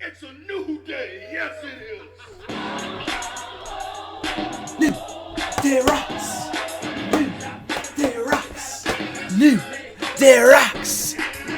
It's a new day. Yes, it is. New Day Rocks. New Day Rocks. New Day Rocks.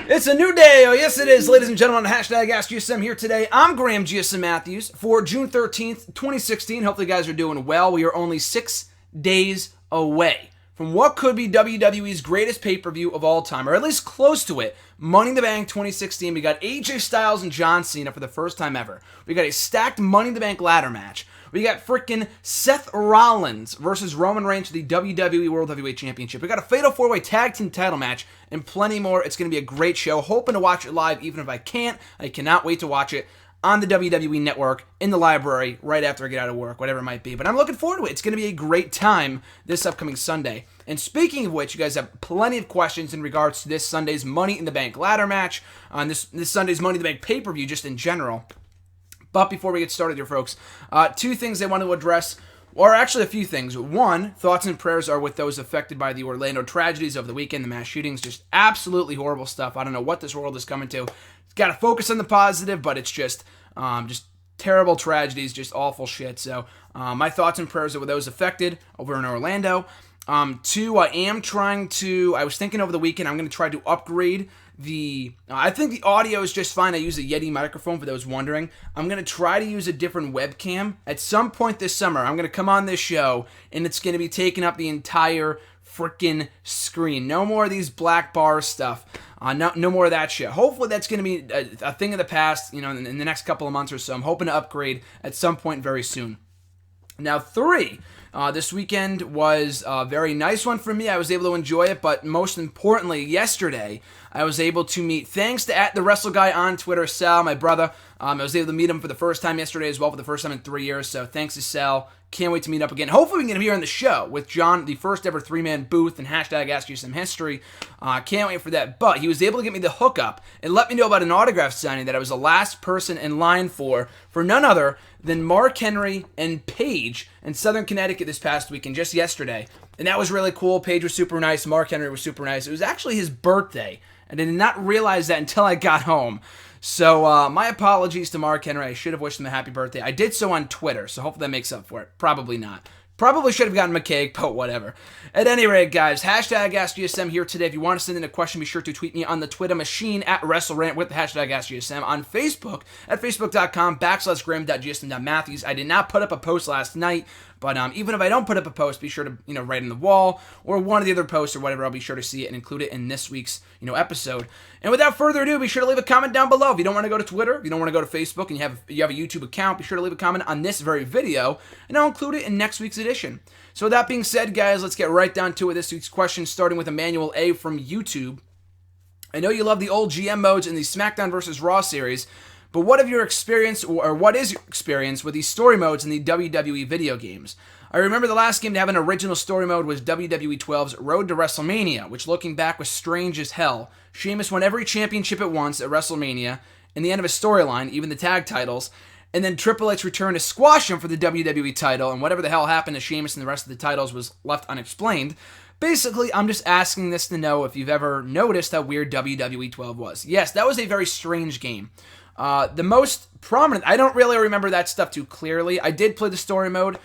It's a new day. Oh, yes, it is, ladies and gentlemen. Hashtag Ask GSM here today. I'm Graham GSM Matthews for June 13th, 2016. Hopefully, you guys are doing well. We are only 6 days away from what could be WWE's greatest pay-per-view of all time, or at least close to it. Money in the Bank 2016. We got AJ Styles and John Cena for the first time ever. We got a stacked Money in the Bank ladder match. We got freaking Seth Rollins versus Roman Reigns for the WWE World Heavyweight Championship. We got a Fatal 4-Way Tag Team title match and plenty more. It's going to be a great show. Hoping to watch it live, even if I can't. I cannot wait to watch it on the WWE Network, in the library, right after I get out of work, whatever it might be. But I'm looking forward to it. It's going to be a great time this upcoming Sunday. And speaking of which, you guys have plenty of questions in regards to this Sunday's Money in the Bank ladder match, on this Sunday's Money in the Bank pay-per-view, just in general. But before we get started here, folks, two things I want to address, or actually a few things. One, thoughts and prayers are with those affected by the Orlando tragedies of the weekend, the mass shootings, just absolutely horrible stuff. I don't know what this world is coming to. It's got to focus on the positive, but it's just terrible tragedies, just awful shit. So my thoughts and prayers are with those affected over in Orlando. Two, I was thinking over the weekend, I'm going to try to upgrade I think the audio is just fine. I use a Yeti microphone for those wondering. I'm going to try to use a different webcam. At some point this summer, I'm going to come on this show, and it's going to be taking up the entire freaking screen. No more of these black bar stuff. No more of that shit. Hopefully that's going to be a thing of the past, in the next couple of months or so. I'm hoping to upgrade at some point very soon. Now, three, this weekend was a very nice one for me. I was able to enjoy it, but most importantly, yesterday, I was able to meet, thanks to @TheWrestleGuy on Twitter, Sal, my brother. I was able to meet him for the first time yesterday as well, for the first time in 3 years, so thanks to Sal. Can't wait to meet up again. Hopefully we can get him here on the show with John, the first ever three-man booth, and hashtag Ask You Some History. Can't wait for that. But he was able to get me the hookup and let me know about an autograph signing that I was the last person in line for none other than Mark Henry and Paige in Southern Connecticut this past weekend, just yesterday. And that was really cool. Paige was super nice. Mark Henry was super nice. It was actually his birthday, and I did not realize that until I got home. So my apologies to Mark Henry. I should have wished him a happy birthday. I did so on Twitter, so hopefully that makes up for it. Probably not. Probably should have gotten him a cake, but whatever. At any rate, guys, hashtag AskGSM here today. If you want to send in a question, be sure to tweet me on the Twitter machine @WrestleRant with the hashtag AskGSM. On Facebook at facebook.com/Graham.GSM.Matthews. I did not put up a post last night, but even if I don't put up a post, be sure to write in the wall or one of the other posts or whatever. I'll be sure to see it and include it in this week's episode. And without further ado, be sure to leave a comment down below. If you don't want to go to Twitter, if you don't want to go to Facebook, and you have a YouTube account, be sure to leave a comment on this very video, and I'll include it in next week's edition. So with that being said, guys, let's get right down to it. This week's question, starting with Emmanuel A. from YouTube. I know you love the old GM modes in the SmackDown vs. Raw series, but what is your experience with these story modes in the WWE video games? I remember the last game to have an original story mode was WWE 12's Roode to WrestleMania, which looking back was strange as hell. Sheamus won every championship at once at WrestleMania, in the end of his storyline, even the tag titles, and then Triple H returned to squash him for the WWE title, and whatever the hell happened to Sheamus and the rest of the titles was left unexplained. Basically, I'm just asking this to know if you've ever noticed how weird WWE 12 was. Yes, that was a very strange game. The most prominent, I don't really remember that stuff too clearly. I did play the story mode.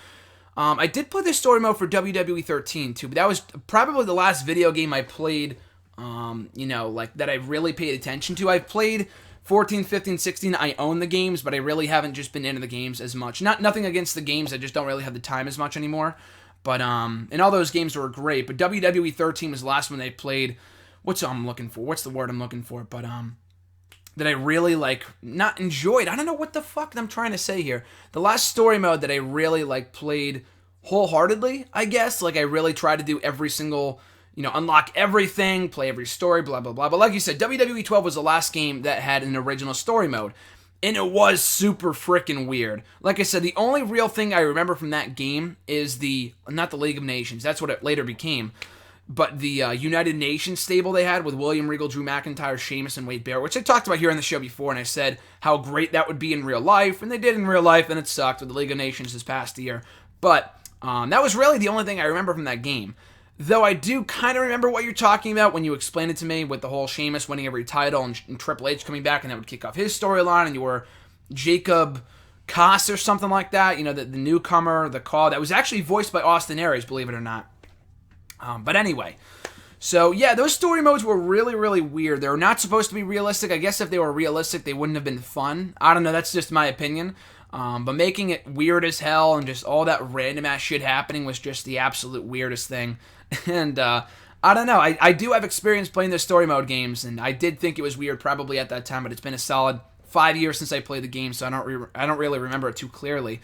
I did play the story mode for WWE 13 too, but that was probably the last video game I played, that I really paid attention to. I've played 14, 15, 16, I own the games, but I really haven't just been into the games as much. Nothing against the games, I just don't really have the time as much anymore. But, and all those games were great, but WWE 13 was the last one they played. What's the word I'm looking for? But, that I really, not enjoyed. I don't know what the fuck I'm trying to say here. The last story mode that I really, played wholeheartedly, I guess. I really tried to do every single, unlock everything, play every story, blah, blah, blah. But like you said, WWE 12 was the last game that had an original story mode. And it was super freaking weird. Like I said, the only real thing I remember from that game is not the League of Nations. That's what it later became. But the United Nations stable they had with William Regal, Drew McIntyre, Sheamus, and Wade Barrett, which I talked about here on the show before, and I said how great that would be in real life, and they did in real life, and it sucked with the League of Nations this past year. But that was really the only thing I remember from that game. Though I do kind of remember what you're talking about when you explained it to me with the whole Sheamus winning every title and Triple H coming back, and that would kick off his storyline, and you were Jacob Koss or something like that. The newcomer, the call that was actually voiced by Austin Aries, believe it or not. But anyway, so yeah, those story modes were really, really weird. They were not supposed to be realistic. I guess if they were realistic, they wouldn't have been fun. I don't know. That's just my opinion. But making it weird as hell and just all that random ass shit happening was just the absolute weirdest thing. And I don't know. I do have experience playing the story mode games, and I did think it was weird probably at that time, but it's been a solid 5 years since I played the game, so I don't really remember it too clearly.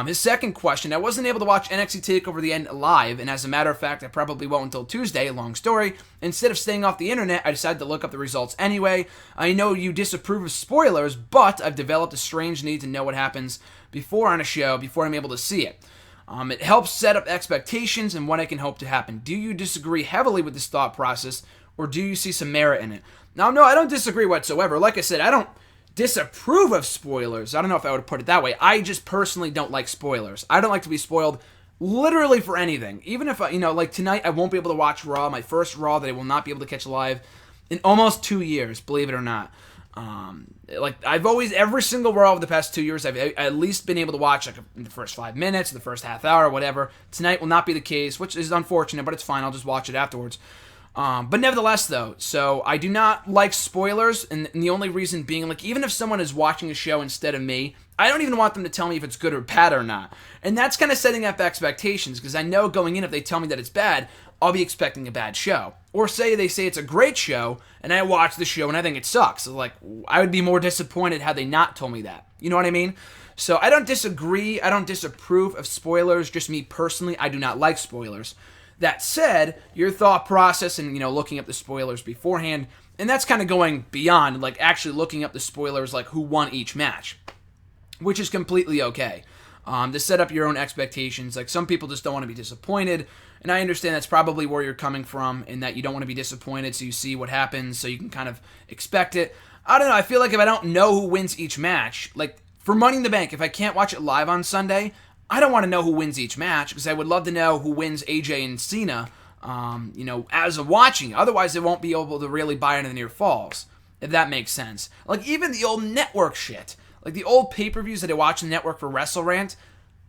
His second question, I wasn't able to watch NXT TakeOver the End live, and as a matter of fact, I probably won't until Tuesday, long story. Instead of staying off the internet, I decided to look up the results anyway. I know you disapprove of spoilers, but I've developed a strange need to know what happens before on a show, before I'm able to see it. It helps set up expectations and what I can hope to happen. Do you disagree heavily with this thought process, or do you see some merit in it? Now, no, I don't disagree whatsoever. Like I said, I don't disapprove of spoilers. I don't know if I would put it that way. I just personally don't like spoilers. I don't like to be spoiled literally for anything. Even if, like tonight I won't be able to watch Raw, my first Raw that I will not be able to catch live in almost 2 years, believe it or not. I've always, every single Raw over the past 2 years, I've at least been able to watch like in the first 5 minutes, the first half hour, whatever. Tonight will not be the case, which is unfortunate, but it's fine. I'll just watch it afterwards. But nevertheless, though, so I do not like spoilers, and the only reason being, like, even if someone is watching a show instead of me, I don't even want them to tell me if it's good or bad or not. And that's kind of setting up expectations, because I know going in, if they tell me that it's bad, I'll be expecting a bad show. Or say they say it's a great show, and I watch the show and I think it sucks. So, like, I would be more disappointed had they not told me that. You know what I mean? So I don't disagree, I don't disapprove of spoilers, just me personally, I do not like spoilers. That said, your thought process and, looking up the spoilers beforehand, and that's kind of going beyond, like, actually looking up the spoilers, like, who won each match, which is completely okay. To set up your own expectations, like, some people just don't want to be disappointed, and I understand that's probably where you're coming from, and that you don't want to be disappointed, so you see what happens, so you can kind of expect it. I don't know, I feel like if I don't know who wins each match, like, for Money in the Bank, if I can't watch it live on Sunday, I don't want to know who wins each match, because I would love to know who wins AJ and Cena, as of watching. Otherwise, I won't be able to really buy into the near falls, if that makes sense. Like, even the old network shit, like the old pay-per-views that I watch on the network for WrestleRant,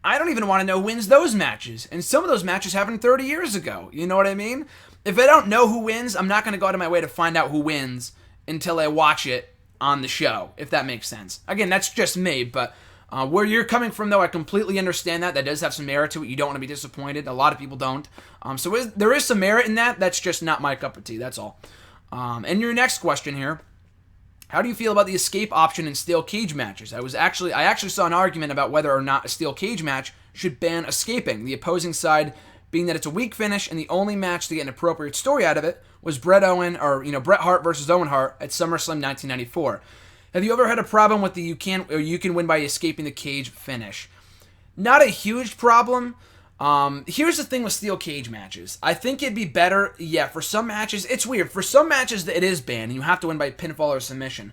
I don't even want to know who wins those matches. And some of those matches happened 30 years ago. You know what I mean? If I don't know who wins, I'm not going to go out of my way to find out who wins until I watch it on the show, if that makes sense. Again, that's just me, but where you're coming from, though, I completely understand that. That does have some merit to it. You don't want to be disappointed. A lot of people don't. There is some merit in that. That's just not my cup of tea. That's all. And your next question here. How do you feel about the escape option in steel cage matches? I actually saw an argument about whether or not a steel cage match should ban escaping. The opposing side being that it's a weak finish, and the only match to get an appropriate story out of it was Bret Hart versus Owen Hart at SummerSlam 1994. Have you ever had a problem with the you can win by escaping the cage finish? Not a huge problem. Here's the thing with steel cage matches. I think it'd be better, for some matches. It's weird. For some matches, it is banned, and you have to win by pinfall or submission.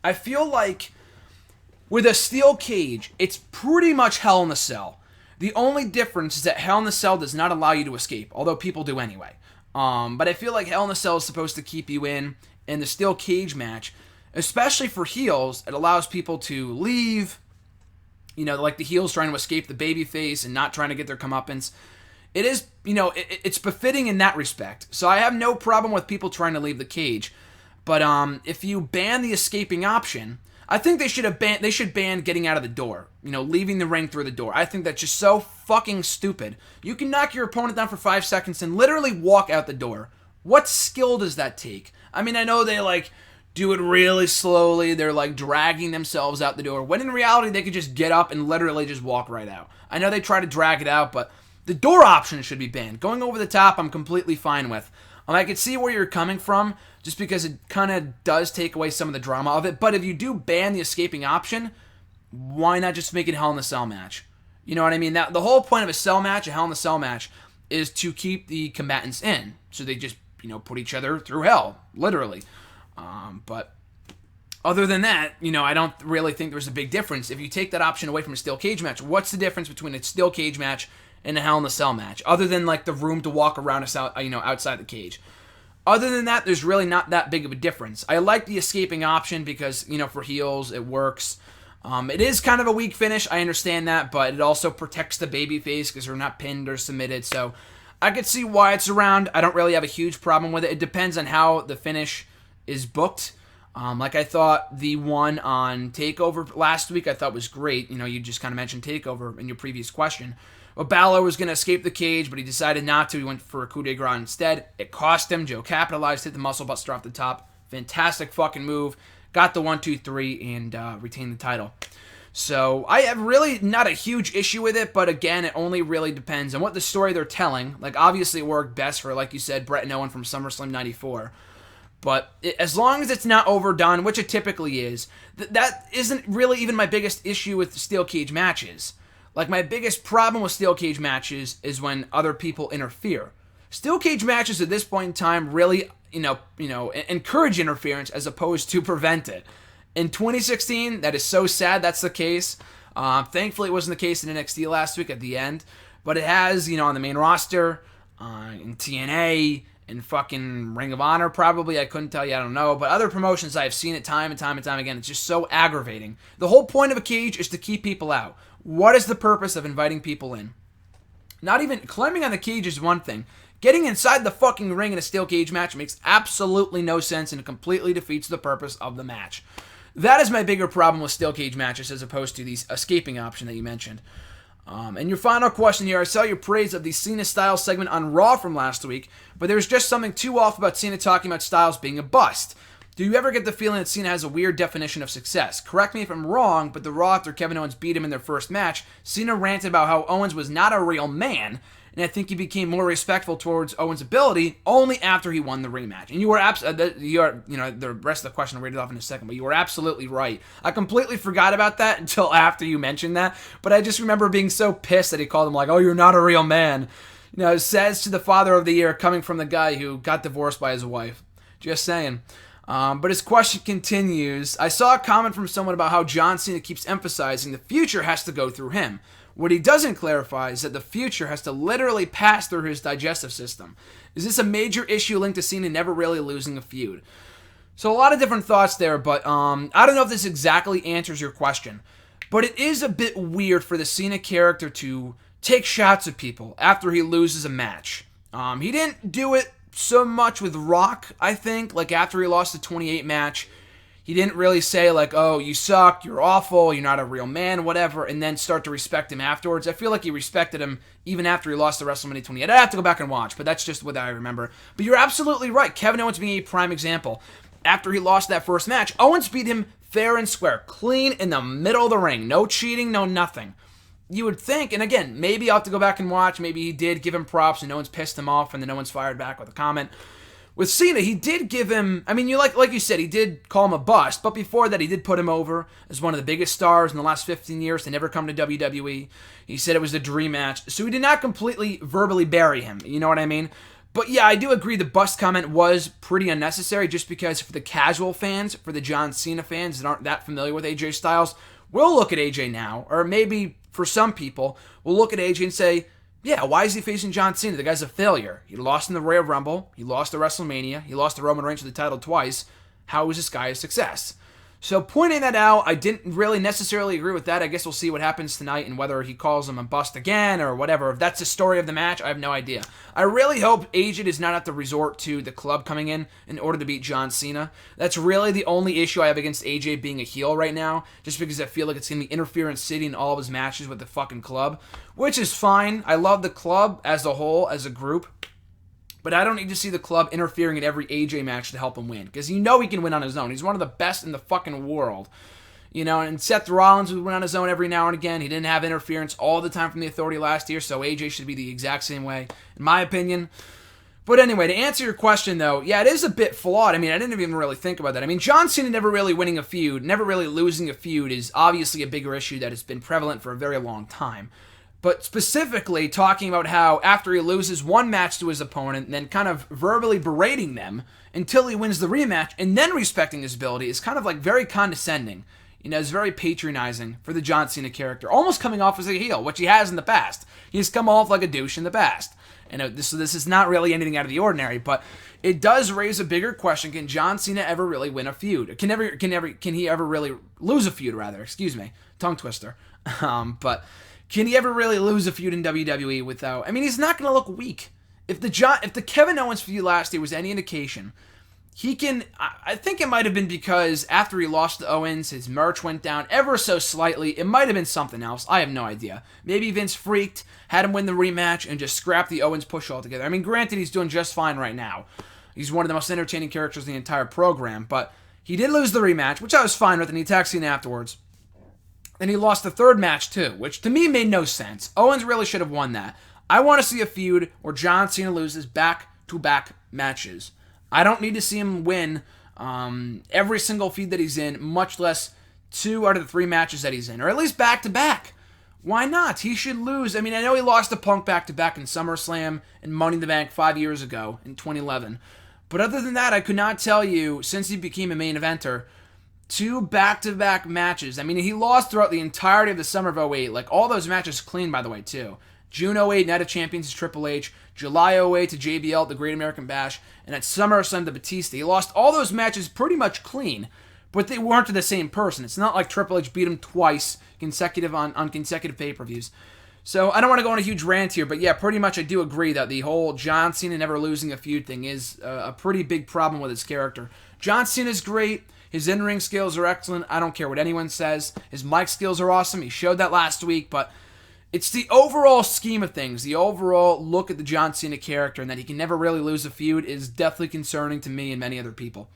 I feel like with a steel cage, it's pretty much Hell in a Cell. The only difference is that Hell in a Cell does not allow you to escape, although people do anyway. But I feel like Hell in a Cell is supposed to keep you in the steel cage match, especially for heels, it allows people to leave, like the heels trying to escape the babyface and not trying to get their comeuppance. It is, it's befitting in that respect. So I have no problem with people trying to leave the cage. But if you ban the escaping option, I think they should ban getting out of the door, leaving the ring through the door. I think that's just so fucking stupid. You can knock your opponent down for 5 seconds and literally walk out the door. What skill does that take? I mean, I know they, do it really slowly. They're, dragging themselves out the door, when in reality, they could just get up and literally just walk right out. I know they try to drag it out, but the door option should be banned. Going over the top, I'm completely fine with. I could see where you're coming from, just because it kind of does take away some of the drama of it. But if you do ban the escaping option, why not just make it a Hell in a Cell match? You know what I mean? The whole point of a cell match, a Hell in a Cell match, is to keep the combatants in. So they just, put each other through hell, literally. But other than that, I don't really think there's a big difference. If you take that option away from a steel cage match, what's the difference between a steel cage match and a Hell in a Cell match? Other than, the room to walk around, outside the cage. Other than that, there's really not that big of a difference. I like the escaping option because, for heels, it works. It is kind of a weak finish, I understand that, but it also protects the babyface because they're not pinned or submitted, so I could see why it's around. I don't really have a huge problem with it. It depends on how the finish is booked. Like I thought the one on TakeOver last week I thought was great. You just kind of mentioned TakeOver in your previous question. Well, Balor was going to escape the cage, but he decided not to. He went for a coup de grace instead. It cost him. Joe capitalized, hit the muscle buster off the top. Fantastic fucking move. Got the 1, 2, 3 and retained the title. So I have really not a huge issue with it, but again, it only really depends on what the story they're telling. Like, obviously it worked best for, like you said, Bret and Owen from SummerSlam 94. But as long as it's not overdone, which it typically is, that isn't really even my biggest issue with steel cage matches. Like, my biggest problem with steel cage matches is when other people interfere. Steel cage matches at this point in time really, encourage interference as opposed to prevent it. In 2016, that is so sad that's the case. Thankfully, it wasn't the case in NXT last week at the end. But it has, on the main roster, in TNA, in fucking Ring of Honor probably. I couldn't tell you, I don't know. But other promotions, I've seen it time and time and time again. It's just so aggravating. The whole point of a cage is to keep people out. What is the purpose of inviting people in? Not even climbing on the cage is one thing. Getting inside the fucking ring in a steel cage match makes absolutely no sense and it completely defeats the purpose of the match. That is my bigger problem with steel cage matches as opposed to the escaping option that you mentioned. And your final question here, I saw your praise of the Cena Styles segment on Raw from last week, but there's just something too off about Cena talking about Styles being a bust. Do you ever get the feeling that Cena has a weird definition of success? Correct me if I'm wrong, but the Raw after Kevin Owens beat him in their first match, Cena ranted about how Owens was not a real man, and I think he became more respectful towards Owens' ability only after he won the rematch. And you were the rest of the question I'll read it off in a second, but you were absolutely right. I completely forgot about that until after you mentioned that, but I just remember being so pissed that he called him like, "Oh, you're not a real man." It says to the Father of the Year coming from the guy who got divorced by his wife. Just saying. But his question continues. I saw a comment from someone about how John Cena keeps emphasizing the future has to go through him. What he doesn't clarify is that the future has to literally pass through his digestive system. Is this a major issue linked to Cena never really losing a feud? So a lot of different thoughts there, but I don't know if this exactly answers your question. But it is a bit weird for the Cena character to take shots at people after he loses a match. He didn't do it so much with Rock, I think. Like, after he lost the 28 match, he didn't really say, like, "Oh, you suck, you're awful, you're not a real man," whatever, and then start to respect him afterwards. I feel like he respected him even after he lost the WrestleMania 28. I have to go back and watch, but that's just what I remember. But you're absolutely right. Kevin Owens being a prime example. After he lost that first match, Owens beat him fair and square, clean in the middle of the ring. No cheating, no nothing. You would think, and again, maybe I'll have to go back and watch. Maybe he did give him props and no one's pissed him off and then no one's fired back with a comment. With Cena, he did give him, I mean, like you said, he did call him a bust, but before that, he did put him over as one of the biggest stars in the last 15 years to never come to WWE. He said it was the dream match, so he did not completely verbally bury him, you know what I mean? But yeah, I do agree the bust comment was pretty unnecessary just because for the casual fans, for the John Cena fans that aren't that familiar with AJ Styles, we'll look at AJ now, or maybe for some people, we'll look at AJ and say, yeah, why is he facing John Cena? The guy's a failure. He lost in the Royal Rumble. He lost at WrestleMania. He lost to Roman Reigns for the title twice. How is this guy a success? So pointing that out, I didn't really necessarily agree with that. I guess we'll see what happens tonight and whether he calls him a bust again or whatever. If that's the story of the match, I have no idea. I really hope AJ does not have to resort to the club coming in order to beat John Cena. That's really the only issue I have against AJ being a heel right now, just because I feel like it's going to be interference city in all of his matches with the fucking club, which is fine. I love the club as a whole, as a group. But I don't need to see the club interfering in every AJ match to help him win. Because he can win on his own. He's one of the best in the fucking world. And Seth Rollins would win on his own every now and again. He didn't have interference all the time from the Authority last year, so AJ should be the exact same way, in my opinion. But anyway, to answer your question, though, yeah, it is a bit flawed. I mean, I didn't even really think about that. I mean, John Cena never really winning a feud, never really losing a feud is obviously a bigger issue that has been prevalent for a very long time. But specifically talking about how after he loses one match to his opponent and then kind of verbally berating them until he wins the rematch and then respecting his ability is kind of like very condescending. It's very patronizing for the John Cena character, almost coming off as a heel, which he has in the past. He's come off like a douche in the past. And this is not really anything out of the ordinary, but it does raise a bigger question. Can John Cena ever really win a feud? Can he ever really lose a feud, rather? Excuse me. Tongue twister. But can he ever really lose a feud in WWE without... I mean, he's not going to look weak. If the Kevin Owens feud last year was any indication, he can... I think it might have been because after he lost to Owens, his merch went down ever so slightly. It might have been something else. I have no idea. Maybe Vince freaked, had him win the rematch, and just scrapped the Owens push altogether. I mean, granted, he's doing just fine right now. He's one of the most entertaining characters in the entire program, but he did lose the rematch, which I was fine with, and he attacked Cena afterwards. And he lost the third match, too, which to me made no sense. Owens really should have won that. I want to see a feud where John Cena loses back-to-back matches. I don't need to see him win every single feud that he's in, much less 2 out of the 3 matches that he's in, or at least back-to-back. Why not? He should lose. I mean, I know he lost to Punk back-to-back in SummerSlam and Money in the Bank 5 years ago in 2011. But other than that, I could not tell you, since he became a main eventer, 2 back-to-back matches. I mean, he lost throughout the entirety of the summer of 08. Like, all those matches clean, by the way, too. June 08, Night of Champions to Triple H. July 08 to JBL at the Great American Bash. And at SummerSlam to Batista. He lost all those matches pretty much clean. But they weren't to the same person. It's not like Triple H beat him twice consecutive on consecutive pay-per-views. So I don't want to go on a huge rant here, but yeah, pretty much I do agree that the whole John Cena never losing a feud thing is a pretty big problem with his character. John Cena's great. His in-ring skills are excellent. I don't care what anyone says. His mic skills are awesome. He showed that last week, but it's the overall scheme of things, the overall look at the John Cena character, and that he can never really lose a feud is definitely concerning to me and many other people.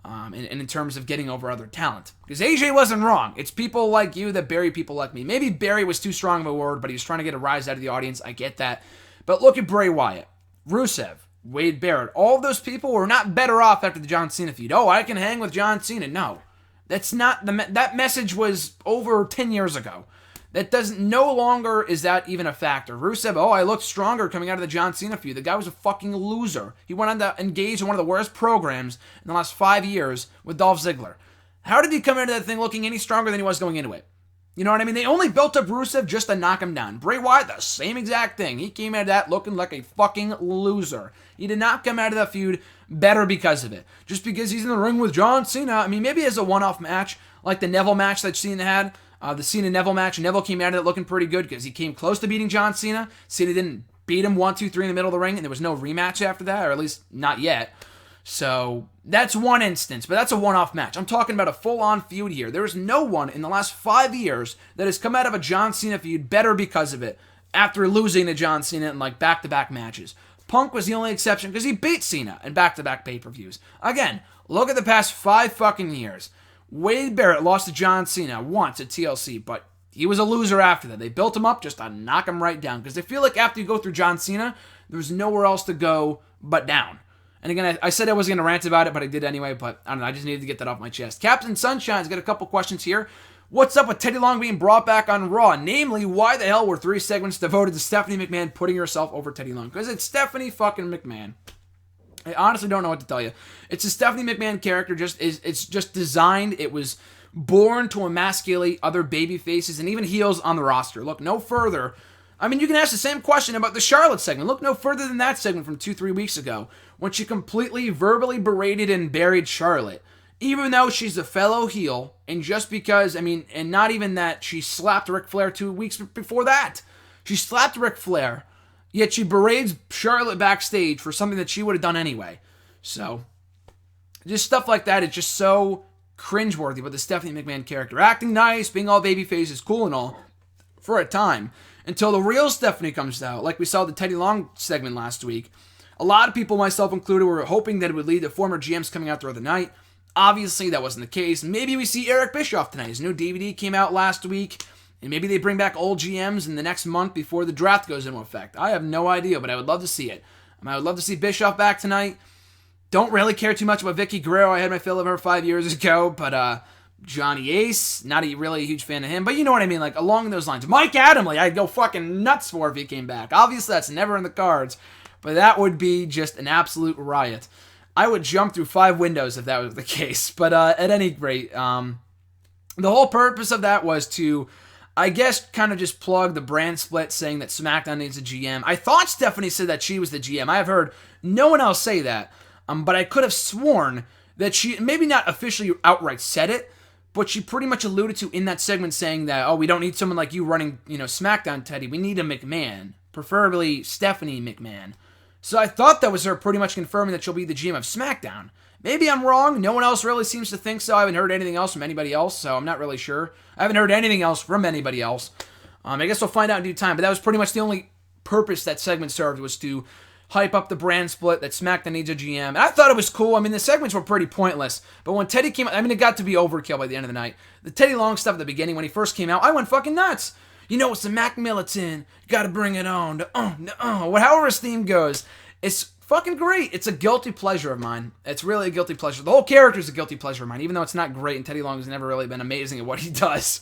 And in terms of getting over other talent. Because AJ wasn't wrong. It's people like you that bury people like me. Maybe bury was too strong of a word, but he was trying to get a rise out of the audience. I get that. But look at Bray Wyatt, Rusev, Wade Barrett. All of those people were not better off after the John Cena feud. Oh, I can hang with John Cena. No. That's not that message was over 10 years ago. That no longer is that even a factor. Rusev, I looked stronger coming out of the John Cena feud. The guy was a fucking loser. He went on to engage in one of the worst programs in the last 5 years with Dolph Ziggler. How did he come into that thing looking any stronger than he was going into it? You know what I mean? They only built up Rusev just to knock him down. Bray Wyatt, the same exact thing. He came out of that looking like a fucking loser. He did not come out of that feud better because of it. Just because he's in the ring with John Cena. I mean, maybe as a one-off match, like the Neville match that Cena had. The Cena-Neville match. Neville came out of it looking pretty good because he came close to beating John Cena. Cena didn't beat him 1, 2, 3 in the middle of the ring, and there was no rematch after that, or at least not yet. So that's one instance, but that's a one-off match. I'm talking about a full-on feud here. There is no one in the last 5 years that has come out of a John Cena feud better because of it after losing to John Cena in like back-to-back matches. Punk was the only exception because he beat Cena in back-to-back pay-per-views. Again, look at the past 5 fucking years. Wade Barrett lost to John Cena once at TLC, but he was a loser after that. They built him up just to knock him right down because they feel like after you go through John Cena, there's nowhere else to go but down. And again, I said I wasn't going to rant about it, but I did anyway, but I don't know, I just needed to get that off my chest. Captain Sunshine's got a couple questions here. What's up with Teddy Long being brought back on Raw? Namely, why the hell were 3 segments devoted to Stephanie McMahon putting herself over Teddy Long? Because it's Stephanie fucking McMahon. I honestly don't know what to tell you. It's a Stephanie McMahon character. It's just designed. It was born to emasculate other baby faces and even heels on the roster. Look no further. I mean, you can ask the same question about the Charlotte segment. Look no further than that segment from 2-3 weeks ago when she completely verbally berated and buried Charlotte. Even though she's a fellow heel, and just because, and not even that, she slapped Ric Flair 2 weeks before that. She slapped Ric Flair. Yet she berates Charlotte backstage for something that she would have done anyway. So, just stuff like that is just so cringeworthy with the Stephanie McMahon character. Acting nice, being all babyface is cool and all for a time. Until the real Stephanie comes out, like we saw the Teddy Long segment last week. A lot of people, myself included, were hoping that it would lead to former GMs coming out throughout the night. Obviously, that wasn't the case. Maybe we see Eric Bischoff tonight. His new DVD came out last week. And maybe they bring back old GMs in the next month before the draft goes into effect. I have no idea, but I would love to see it. I would love to see Bischoff back tonight. Don't really care too much about Vicky Guerrero. I had my fill of her 5 years ago. But Johnny Ace, not really a huge fan of him. But you know what I mean, like along those lines. Mike Adamle, I'd go fucking nuts for if he came back. Obviously, that's never in the cards. But that would be just an absolute riot. I would jump through 5 windows if that was the case. But at any rate, the whole purpose of that was to I guess kind of just plug the brand split saying that SmackDown needs a GM. I thought Stephanie said that she was the GM. I have heard no one else say that. But I could have sworn that she, maybe not officially outright said it, but she pretty much alluded to in that segment saying that, oh, we don't need someone like you running, SmackDown, Teddy. We need a McMahon, preferably Stephanie McMahon. So I thought that was her pretty much confirming that she'll be the GM of SmackDown. Maybe I'm wrong. No one else really seems to think so. I haven't heard anything else from anybody else, so I'm not really sure. I haven't heard anything else from anybody else. I guess we'll find out in due time, but that was pretty much the only purpose that segment served, was to hype up the brand split, that SmackDown needs a GM. And I thought it was cool. I mean, the segments were pretty pointless, but when Teddy came out, I mean, it got to be overkill by the end of the night. The Teddy Long stuff at the beginning, when he first came out, I went fucking nuts. It's the Mac Militant. Gotta bring it on. However his theme goes. It's fucking great. It's a guilty pleasure of mine. It's really a guilty pleasure. The whole character is a guilty pleasure of mine, even though it's not great, and Teddy Long has never really been amazing at what he does.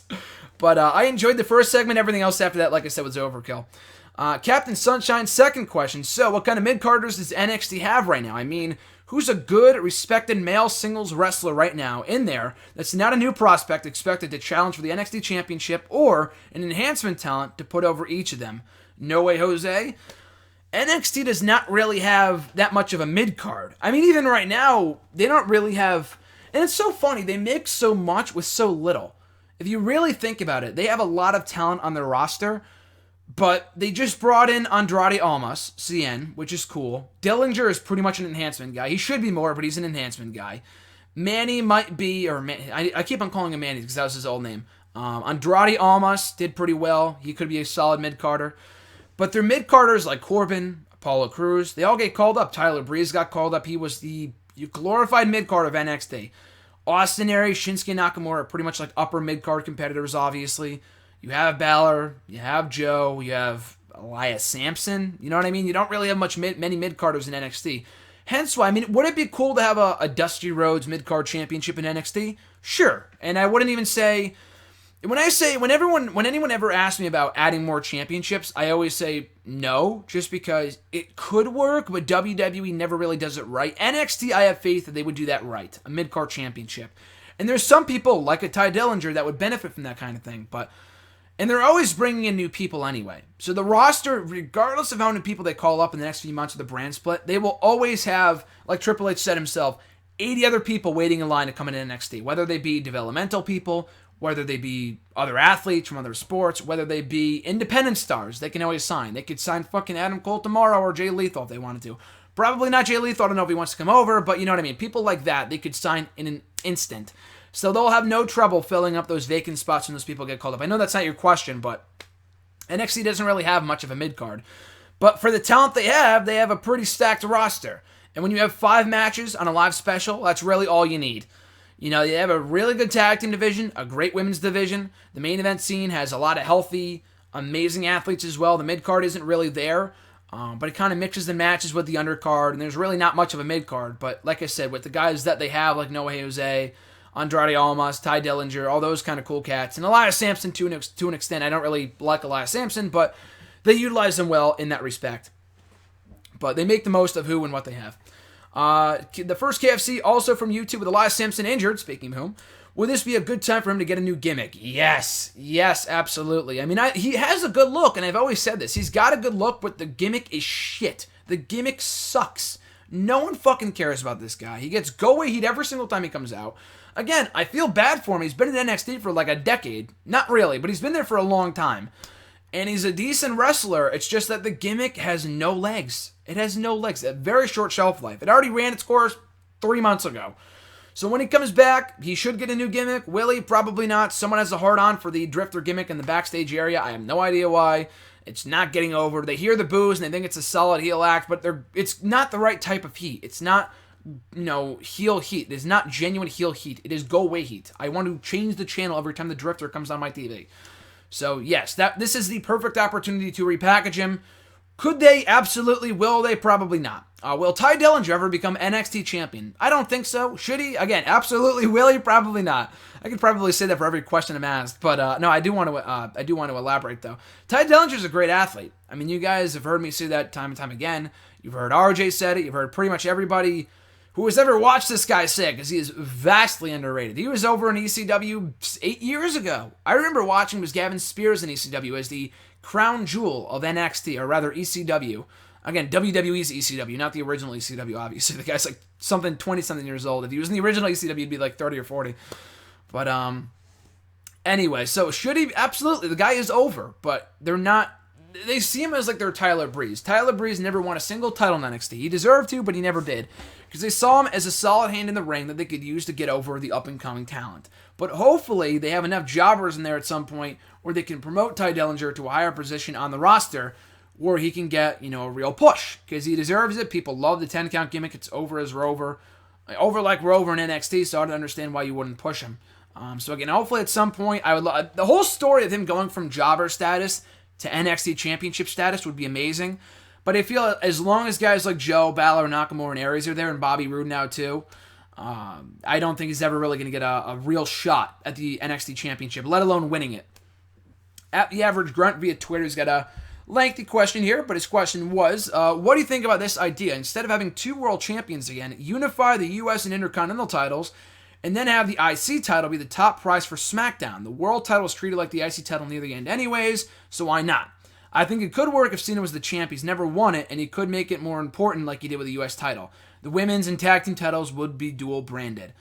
But I enjoyed the first segment. Everything else after that, like I said, was overkill. Captain Sunshine's second question. So, what kind of mid-carders does NXT have right now? I mean, who's a good, respected male singles wrestler right now in there that's not a new prospect expected to challenge for the NXT Championship or an enhancement talent to put over each of them? No way, Jose. NXT does not really have that much of a mid-card. I mean, even right now, they don't really have... And it's so funny, they mix so much with so little. If you really think about it, they have a lot of talent on their roster, but they just brought in Andrade Almas, CN, which is cool. Dillinger is pretty much an enhancement guy. He should be more, but he's an enhancement guy. Manny might be, I keep on calling him Manny because that was his old name. Andrade Almas did pretty well. He could be a solid mid-carder. But their mid-carders like Corbin, Apollo Crews, they all get called up. Tyler Breeze got called up. He was the glorified mid-card of NXT. Austin Aries, Shinsuke Nakamura are pretty much like upper mid-card competitors, obviously. You have Balor, you have Joe, you have Elias Sampson. You know what I mean? You don't really have many mid-carders in NXT. Hence why, I mean, would it be cool to have a Dusty Rhodes mid-card championship in NXT? Sure. And I wouldn't even say... When anyone ever asks me about adding more championships, I always say no, just because it could work, but WWE never really does it right. NXT, I have faith that they would do that right, a mid-card championship. And there's some people, like a Ty Dillinger, that would benefit from that kind of thing, and they're always bringing in new people anyway. So the roster, regardless of how many people they call up in the next few months of the brand split, they will always have, like Triple H said himself, 80 other people waiting in line to come into NXT, whether they be developmental people, whether they be other athletes from other sports, whether they be independent stars, they can always sign. They could sign fucking Adam Cole tomorrow or Jay Lethal if they wanted to. Probably not Jay Lethal, I don't know if he wants to come over, but you know what I mean. People like that, they could sign in an instant. So they'll have no trouble filling up those vacant spots when those people get called up. I know that's not your question, but NXT doesn't really have much of a mid-card. But for the talent they have a pretty stacked roster. And when you have 5 matches on a live special, that's really all you need. You have a really good tag team division, a great women's division. The main event scene has a lot of healthy, amazing athletes as well. The mid-card isn't really there, but it kind of mixes the matches with the undercard, and there's really not much of a mid-card. But like I said, with the guys that they have, like Noah Jose, Andrade Almas, Ty Dillinger, all those kind of cool cats, and Elias Sampson to an extent. I don't really like Elias Sampson, but they utilize them well in that respect. But they make the most of who and what they have. The first KFC, also from YouTube, with Elias Sampson injured, speaking of whom, would this be a good time for him to get a new gimmick? Yes, absolutely. I mean, he has a good look, and I've always said this. He's got a good look, but the gimmick is shit. The gimmick sucks. No one fucking cares about this guy. He gets go-away heat every single time he comes out. Again, I feel bad for him. He's been in NXT for like a decade. Not really, but he's been there for a long time. And he's a decent wrestler. It's just that the gimmick has no legs. It has no legs. A very short shelf life. It already ran its course 3 months ago. So when he comes back, he should get a new gimmick. Will he? Probably not. Someone has a hard-on for the Drifter gimmick in the backstage area. I have no idea why. It's not getting over. They hear the boos and they think it's a solid heel act, but it's not the right type of heat. It's not, heel heat. It is not genuine heel heat. It is go-away heat. I want to change the channel every time the Drifter comes on my TV. So yes, this is the perfect opportunity to repackage him. Could they? Absolutely. Will they? Probably not. Will Ty Dillinger ever become NXT champion? I don't think so. Should he? Again, absolutely. Will he? Probably not. I could probably say that for every question I'm asked, but no, I do want to elaborate though. Ty Dillinger's a great athlete. I mean, you guys have heard me say that time and time again. You've heard RJ said it. You've heard pretty much everybody who has ever watched this guy say, because he is vastly underrated. He was over in ECW 8 years ago. I remember watching was Gavin Spears in ECW as the crown jewel of NXT, or rather ECW. Again, WWE's ECW, not the original ECW, obviously. The guy's like 20-something years old. If he was in the original ECW, he'd be like 30 or 40. But, anyway, so should he? Absolutely. The guy is over, but they're not. They see him as like their Tyler Breeze. Tyler Breeze never won a single title in NXT. He deserved to, but he never did. Because they saw him as a solid hand in the ring that they could use to get over the up-and-coming talent. But hopefully, they have enough jobbers in there at some point where they can promote Ty Dillinger to a higher position on the roster where he can get, a real push. Because he deserves it. People love the 10-count gimmick. It's over as Rover. Over like Rover in NXT, so I don't understand why you wouldn't push him. So again, hopefully at some point, I would love the whole story of him going from jobber status to NXT championship status would be amazing. But I feel as long as guys like Joe, Balor, Nakamura, and Aries are there, and Bobby Roode now too, I don't think he's ever really going to get a real shot at the NXT championship, let alone winning it. At the Average Grunt via Twitter, he's got a lengthy question here, but his question was, what do you think about this idea? Instead of having two world champions again, unify the US and Intercontinental titles, and then have the IC title be the top prize for SmackDown. The world title is treated like the IC title near the end anyways, so why not? I think it could work if Cena was the champ. He's never won it, and he could make it more important like he did with the US title. The women's and tag team titles would be dual branded.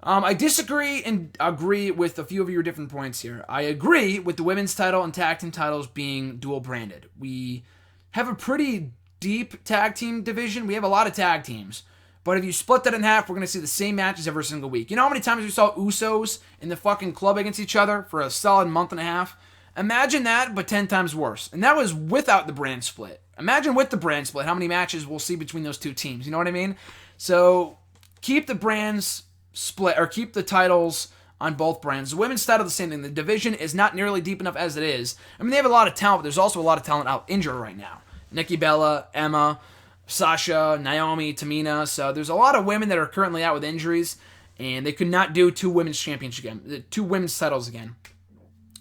I disagree and agree with a few of your different points here. I agree with the women's title and tag team titles being dual branded. We have a pretty deep tag team division. We have a lot of tag teams. But if you split that in half, we're going to see the same matches every single week. You know how many times we saw Usos in the fucking club against each other for a solid month and a half? Imagine that, but 10 times worse. And that was without the brand split. Imagine with the brand split how many matches we'll see between those two teams. You know what I mean? So keep the brands split, or keep the titles on both brands. The women's title, the same thing. The division is not nearly deep enough as it is. I mean, they have a lot of talent, but there's also a lot of talent out injured right now. Nikki Bella, Emma, Sasha, Naomi, Tamina. So there's a lot of women that are currently out with injuries, and they could not do two women's titles again.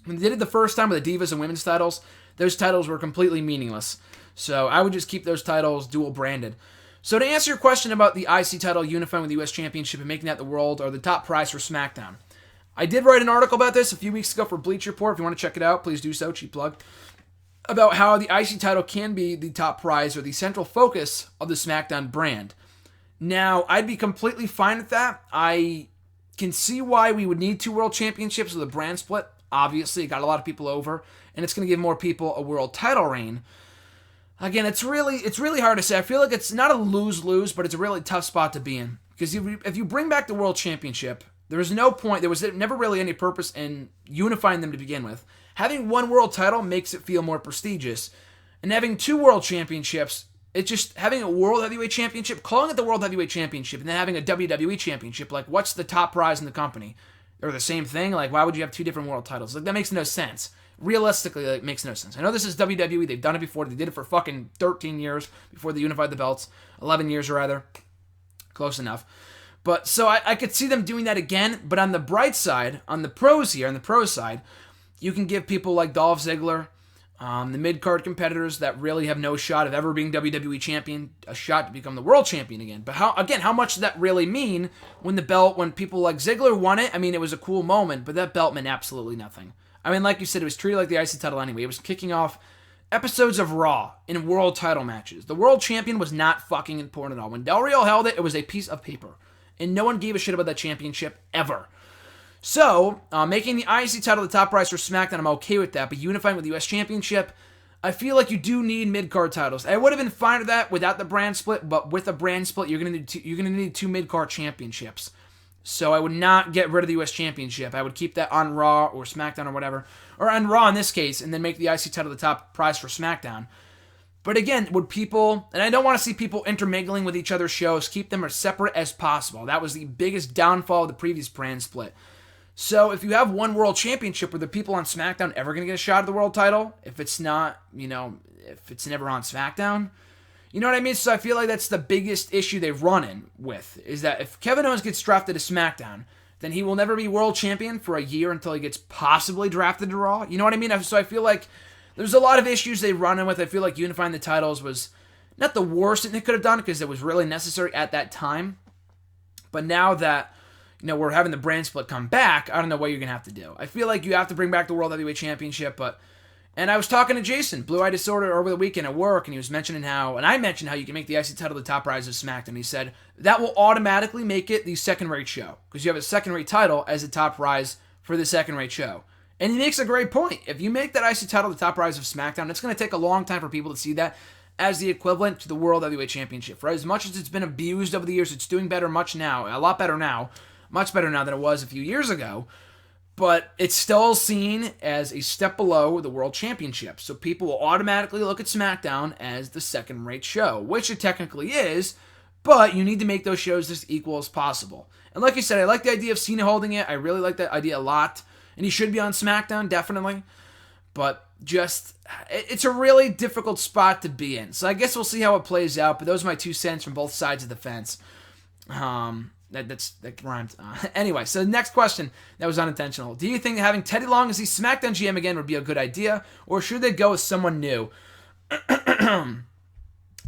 When they did it the first time with the Divas and women's titles, those titles were completely meaningless. So I would just keep those titles dual branded. So to answer your question about the IC title unifying with the US Championship and making that the world or the top prize for SmackDown, I did write an article about this a few weeks ago for Bleacher Report. If you want to check it out, please do so. Cheap plug. About how the IC title can be the top prize or the central focus of the SmackDown brand. Now, I'd be completely fine with that. I can see why we would need two world championships with a brand split. Obviously, it got a lot of people over, and it's going to give more people a world title reign. Again, it's really hard to say. I feel like it's not a lose-lose, but it's a really tough spot to be in. Because if you bring back the world championship, there was no point, there was never really any purpose in unifying them to begin with. Having one world title makes it feel more prestigious. And having two world championships, it's just having a world heavyweight championship, calling it the world heavyweight championship, and then having a WWE championship. Like, what's the top prize in the company? They're the same thing? Like, why would you have two different world titles? Like, that makes no sense. Realistically, it makes no sense. I know this is WWE. They've done it before. They did it for fucking 13 years before they unified the belts. 11 years, rather. Close enough. But, so I could see them doing that again. But on the bright side, on the pros side, you can give people like Dolph Ziggler, the mid-card competitors that really have no shot of ever being WWE champion, a shot to become the world champion again. But how much does that really mean when people like Ziggler won it? I mean, it was a cool moment, but that belt meant absolutely nothing. I mean, like you said, it was treated like the IC title anyway. It was kicking off episodes of Raw in world title matches. The world champion was not fucking important at all. When Del Rio held it, it was a piece of paper. And no one gave a shit about that championship ever. So, making the IC title the top prize for SmackDown, I'm okay with that. But unifying with the US Championship, I feel like you do need mid-card titles. I would have been fine with that without the brand split, but with a brand split, you're gonna need two mid-card championships. So I would not get rid of the US Championship. I would keep that on Raw or SmackDown or whatever, or on Raw in this case, and then make the IC title the top prize for SmackDown. But again, would people, and I don't want to see people intermingling with each other's shows, keep them as separate as possible. That was the biggest downfall of the previous brand split. So if you have one world championship, were the people on SmackDown ever going to get a shot at the world title? If it's not, if it's never on SmackDown? You know what I mean? So I feel like that's the biggest issue they've run in with, is that if Kevin Owens gets drafted to SmackDown, then he will never be world champion for a year until he gets possibly drafted to Raw. You know what I mean? So I feel like there's a lot of issues they run in with. I feel like unifying the titles was not the worst thing they could have done because it was really necessary at that time. But now that we're having the brand split come back, I don't know what you're going to have to do. I feel like you have to bring back the World Heavyweight Championship, and I was talking to Jason, Blue Eye Disorder, over the weekend at work, and he was mentioning and I mentioned how you can make the IC title the top prize of SmackDown. He said, that will automatically make it the second-rate show, because you have a second-rate title as the top prize for the second-rate show. And he makes a great point. If you make that IC title the top prize of SmackDown, it's going to take a long time for people to see that as the equivalent to the World Heavyweight Championship. For as much as it's been abused over the years, it's doing better a lot better now than it was a few years ago. But it's still seen as a step below the World Championship. So people will automatically look at SmackDown as the second-rate show, which it technically is, but you need to make those shows as equal as possible. And like you said, I like the idea of Cena holding it. I really like that idea a lot. And he should be on SmackDown, definitely. But it's a really difficult spot to be in. So I guess we'll see how it plays out. But those are my 2 cents from both sides of the fence. That rhymed. Anyway, so the next question that was unintentional. Do you think having Teddy Long as the SmackDown GM again would be a good idea? Or should they go with someone new? I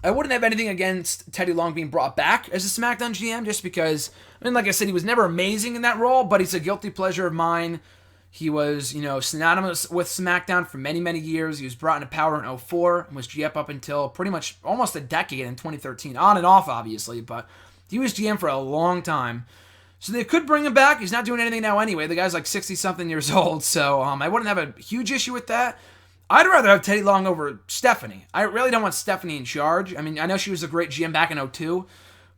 wouldn't have anything against Teddy Long being brought back as a SmackDown GM, just because, like I said, he was never amazing in that role, but he's a guilty pleasure of mine. He was, synonymous with SmackDown for many, many years. He was brought into Power in 2004 and was GM up until pretty much almost a decade in 2013. On and off, obviously, but he was GM for a long time. So they could bring him back. He's not doing anything now anyway. The guy's like 60-something years old, so I wouldn't have a huge issue with that. I'd rather have Teddy Long over Stephanie. I really don't want Stephanie in charge. I mean, I know she was a great GM back in 2002,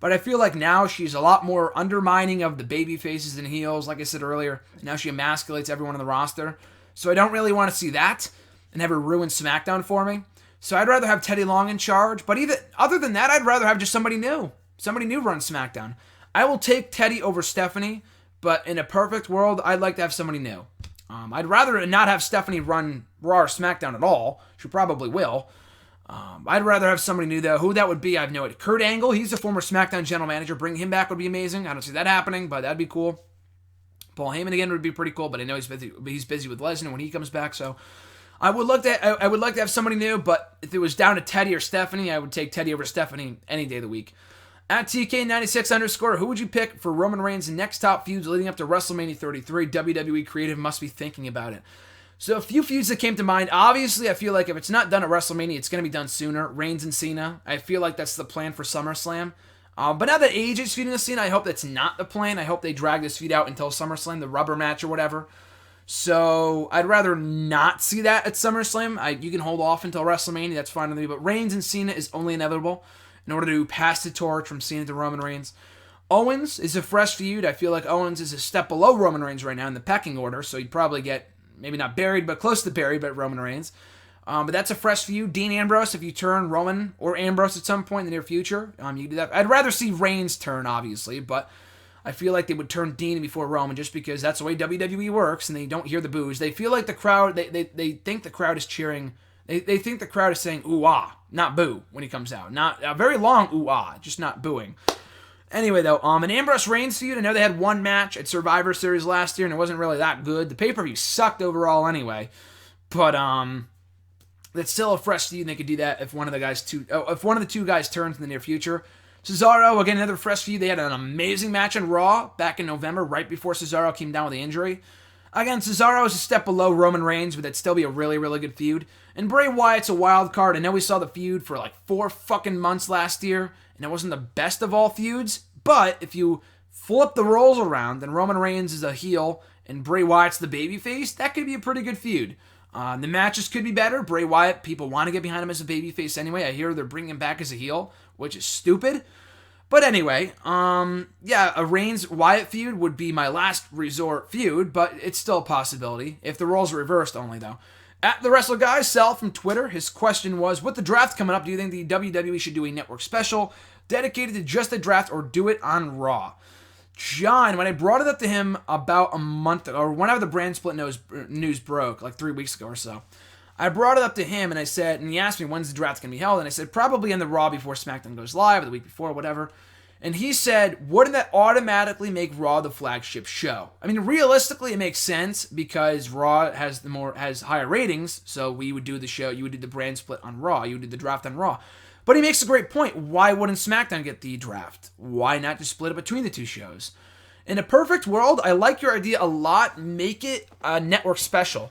but I feel like now she's a lot more undermining of the baby faces and heels, like I said earlier. Now she emasculates everyone on the roster. So I don't really want to see that and have her ruin SmackDown for me. So I'd rather have Teddy Long in charge. But even other than that, I'd rather have just somebody new. Somebody new run SmackDown. I will take Teddy over Stephanie, but in a perfect world, I'd like to have somebody new. I'd rather not have Stephanie run Raw or SmackDown at all. She probably will. I'd rather have somebody new, though. Who that would be, I have no idea. Kurt Angle, he's a former SmackDown general manager. Bringing him back would be amazing. I don't see that happening, but that'd be cool. Paul Heyman again would be pretty cool, but I know he's busy with Lesnar when he comes back, so I would like to have somebody new, but if it was down to Teddy or Stephanie, I would take Teddy over Stephanie any day of the week. At TK96_, who would you pick for Roman Reigns' next top feuds leading up to WrestleMania 33? WWE Creative must be thinking about it. So a few feuds that came to mind. Obviously, I feel like if it's not done at WrestleMania, it's going to be done sooner. Reigns and Cena. I feel like that's the plan for SummerSlam. But now that AJ is feuding with Cena, I hope that's not the plan. I hope they drag this feud out until SummerSlam, the rubber match or whatever. So I'd rather not see that at SummerSlam. You can hold off until WrestleMania. That's fine with me. But Reigns and Cena is only inevitable in order to pass the torch from Cena to Roman Reigns. Owens is a fresh feud. I feel like Owens is a step below Roman Reigns right now in the pecking order, so he'd probably get, maybe not buried, but close to buried by Roman Reigns. But that's a fresh feud. Dean Ambrose, if you turn Roman or Ambrose at some point in the near future, you do that. I'd rather see Reigns turn, obviously, but I feel like they would turn Dean before Roman just because that's the way WWE works, and they don't hear the boos. They feel like the crowd, they think the crowd is cheering. They think the crowd is saying ooh-ah, not boo when he comes out. Not a very long ooh-ah, just not booing. Anyway, though, an Ambrose Reigns feud, I know they had one match at Survivor Series last year, and it wasn't really that good. The pay-per-view sucked overall anyway. But, that's still a fresh feud, and they could do that if one of the two guys turns in the near future. Cesaro, again, another fresh feud. They had an amazing match on Raw back in November, right before Cesaro came down with the injury. Again, Cesaro is a step below Roman Reigns, but that'd still be a really, really good feud. And Bray Wyatt's a wild card. I know we saw the feud for like 4 fucking months last year, and it wasn't the best of all feuds, but if you flip the roles around and Roman Reigns is a heel and Bray Wyatt's the babyface, that could be a pretty good feud. The matches could be better. Bray Wyatt, people want to get behind him as a babyface anyway. I hear they're bringing him back as a heel, which is stupid. But anyway, a Reigns-Wyatt feud would be my last resort feud, but it's still a possibility. If the roles are reversed only, though. At the Wrestler Guy, Sal from Twitter, his question was, with the draft coming up, do you think the WWE should do a network special dedicated to just the draft or do it on Raw? John, when I brought it up to him about a month ago, or whenever the brand split news broke, like 3 weeks ago or so, I brought it up to him and I said, and he asked me when's the draft going to be held, and I said probably in the Raw before SmackDown goes live, or the week before, whatever. And he said, wouldn't that automatically make Raw the flagship show? I mean, realistically, it makes sense because Raw has higher ratings, so you would do the brand split on Raw, you would do the draft on Raw. But he makes a great point. Why wouldn't SmackDown get the draft? Why not just split it between the two shows? In a perfect world, I like your idea a lot. Make it a network special.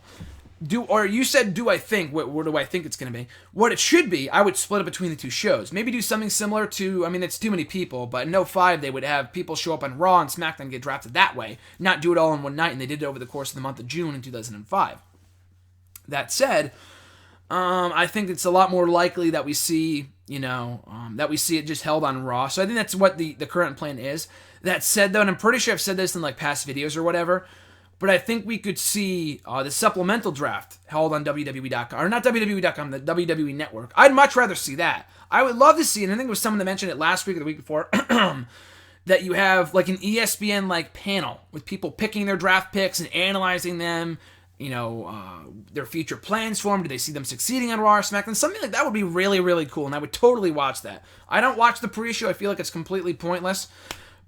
You said, do I think? What do I think it's going to be? What it should be, I would split it between the two shows. Maybe do something similar to, it's too many people, but in 05, they would have people show up on Raw and SmackDown get drafted that way. Not do it all in one night, and they did it over the course of the month of June in 2005. That said, I think it's a lot more likely that we see, it just held on Raw. So I think that's what the current plan is. That said, though, and I'm pretty sure I've said this in past videos or whatever, but I think we could see the supplemental draft held on WWE.com, or not WWE.com, the WWE Network. I'd much rather see that. I would love to see, and I think it was someone that mentioned it last week or the week before, that you have an ESPN panel with people picking their draft picks and analyzing them, their future plans for them. Do they see them succeeding on Raw or SmackDown? Something like that would be really, really cool, and I would totally watch that. I don't watch the pre-show. I feel like it's completely pointless.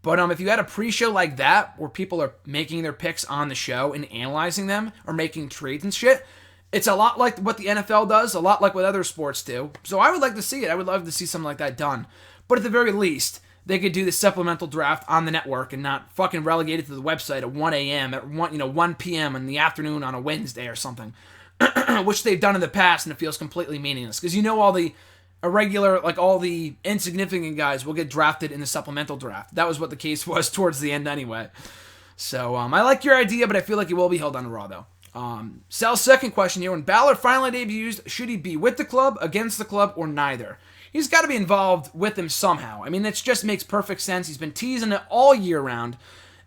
But if you had a pre-show like that, where people are making their picks on the show and analyzing them, or making trades and shit, it's a lot like what the NFL does, a lot like what other sports do. So I would like to see it. I would love to see something like that done. But at the very least, they could do the supplemental draft on the network and not fucking relegate it to the website at 1 a.m., at 1 p.m. in the afternoon on a Wednesday or something, which they've done in the past, and it feels completely meaningless. Because all the irregular, all the insignificant guys will get drafted in the supplemental draft. That was what the case was towards the end anyway. So I like your idea, but I feel like it will be held on Raw, though. Sal's second question here: when Balor finally debuts, should he be with the club, against the club, or neither? He's got to be involved with them somehow. It just makes perfect sense. He's been teasing it all year round.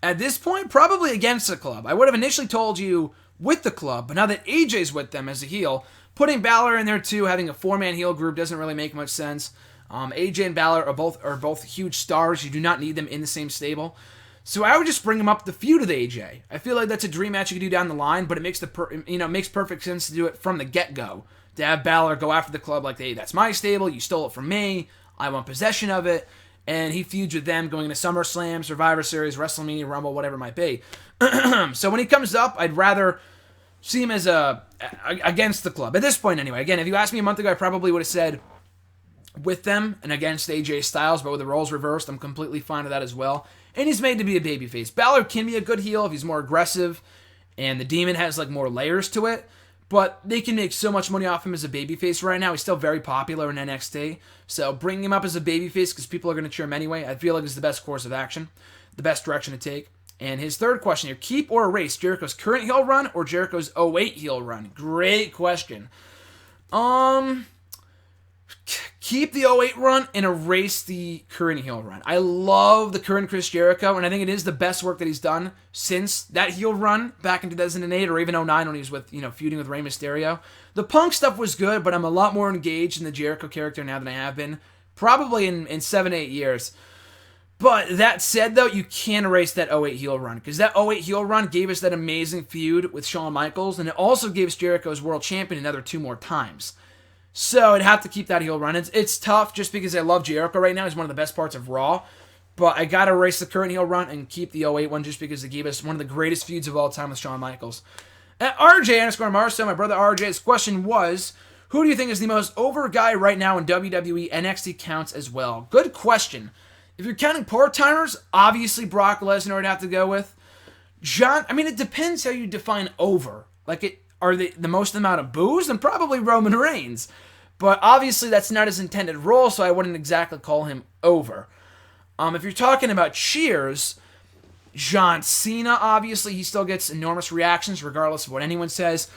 At this point, probably against the club. I would have initially told you with the club, but now that AJ's with them as a heel, putting Balor in there too, having a 4-man heel group doesn't really make much sense. AJ and Balor are both huge stars. You do not need them in the same stable. So I would just bring them up the feud with AJ. I feel like that's a dream match you could do down the line, but it makes makes perfect sense to do it from the get-go. To have Balor go after the club like, hey, that's my stable, you stole it from me, I want possession of it, and he feuds with them going into SummerSlam, Survivor Series, WrestleMania, Rumble, whatever it might be. So when he comes up, I'd rather see him as against the club. At this point, anyway. Again, if you asked me a month ago, I probably would have said with them and against AJ Styles, but with the roles reversed, I'm completely fine with that as well. And he's made to be a babyface. Balor can be a good heel if he's more aggressive, and the Demon has more layers to it, but they can make so much money off him as a babyface right now. He's still very popular in NXT, so bringing him up as a babyface because people are going to cheer him anyway, I feel like is the best course of action, the best direction to take. And his third question here: keep or erase Jericho's current heel run or Jericho's 08 heel run? Great question. Keep the 08 run and erase the current heel run. I love the current Chris Jericho, and I think it is the best work that he's done since that heel run back in 2008 or even 09 when he was with, feuding with Rey Mysterio. The Punk stuff was good, but I'm a lot more engaged in the Jericho character now than I have been probably in 7-8 years. But that said, though, you can't erase that 08 heel run, because that 08 heel run gave us that amazing feud with Shawn Michaels, and it also gave Jericho as world champion another 2 more times. So I'd have to keep that heel run. It's tough just because I love Jericho right now. He's one of the best parts of Raw. But I got to erase the current heel run and keep the 08 one just because it gave us one of the greatest feuds of all time with Shawn Michaels. At RJ_Marceau, my brother RJ's question was, who do you think is the most over guy right now in WWE? NXT counts as well. Good question. If you're counting part-timers, obviously Brock Lesnar would have to go with. It depends how you define over. Are they the most amount of boos? Then probably Roman Reigns. But obviously that's not his intended role, so I wouldn't exactly call him over. If you're talking about cheers, John Cena, obviously, he still gets enormous reactions regardless of what anyone says.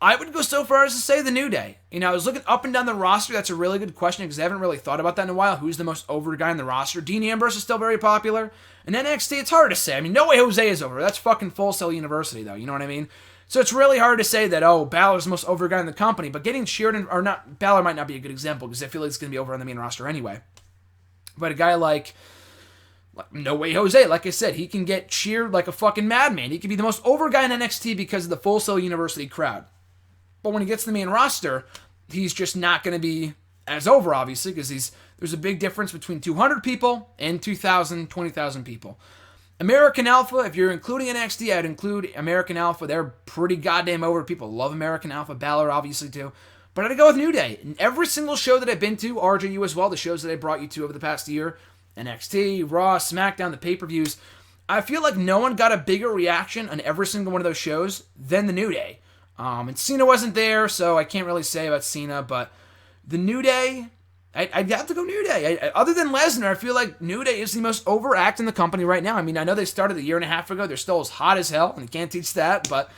I would go so far as to say the New Day. I was looking up and down the roster. That's a really good question because I haven't really thought about that in a while. Who's the most over guy in the roster? Dean Ambrose is still very popular. And NXT, it's hard to say. No way Jose is over. That's fucking Full Sail University, though. You know what I mean? So it's really hard to say that, Balor's the most over guy in the company. But getting cheered, Balor might not be a good example because I feel like it's going to be over on the main roster anyway. But a guy like No Way Jose, like I said, he can get cheered like a fucking madman. He can be the most over guy in NXT because of the Full Sail University crowd. But when he gets to the main roster, he's just not going to be as over, obviously, because there's a big difference between 200 people and 2,000, 20,000 people. American Alpha, if you're including NXT, I'd include American Alpha. They're pretty goddamn over. People love American Alpha. Balor, obviously, too. But I'd go with New Day. In every single show that I've been to, RJ, you as well, the shows that I brought you to over the past year, NXT, Raw, SmackDown, the pay-per-views, I feel like no one got a bigger reaction on every single one of those shows than the New Day. And Cena wasn't there, so I can't really say about Cena, but the New Day, I'd have to go New Day. Other than Lesnar, I feel like New Day is the most over act in the company right now. I mean, I know they started a year and a half ago. They're still as hot as hell, and you can't teach that, but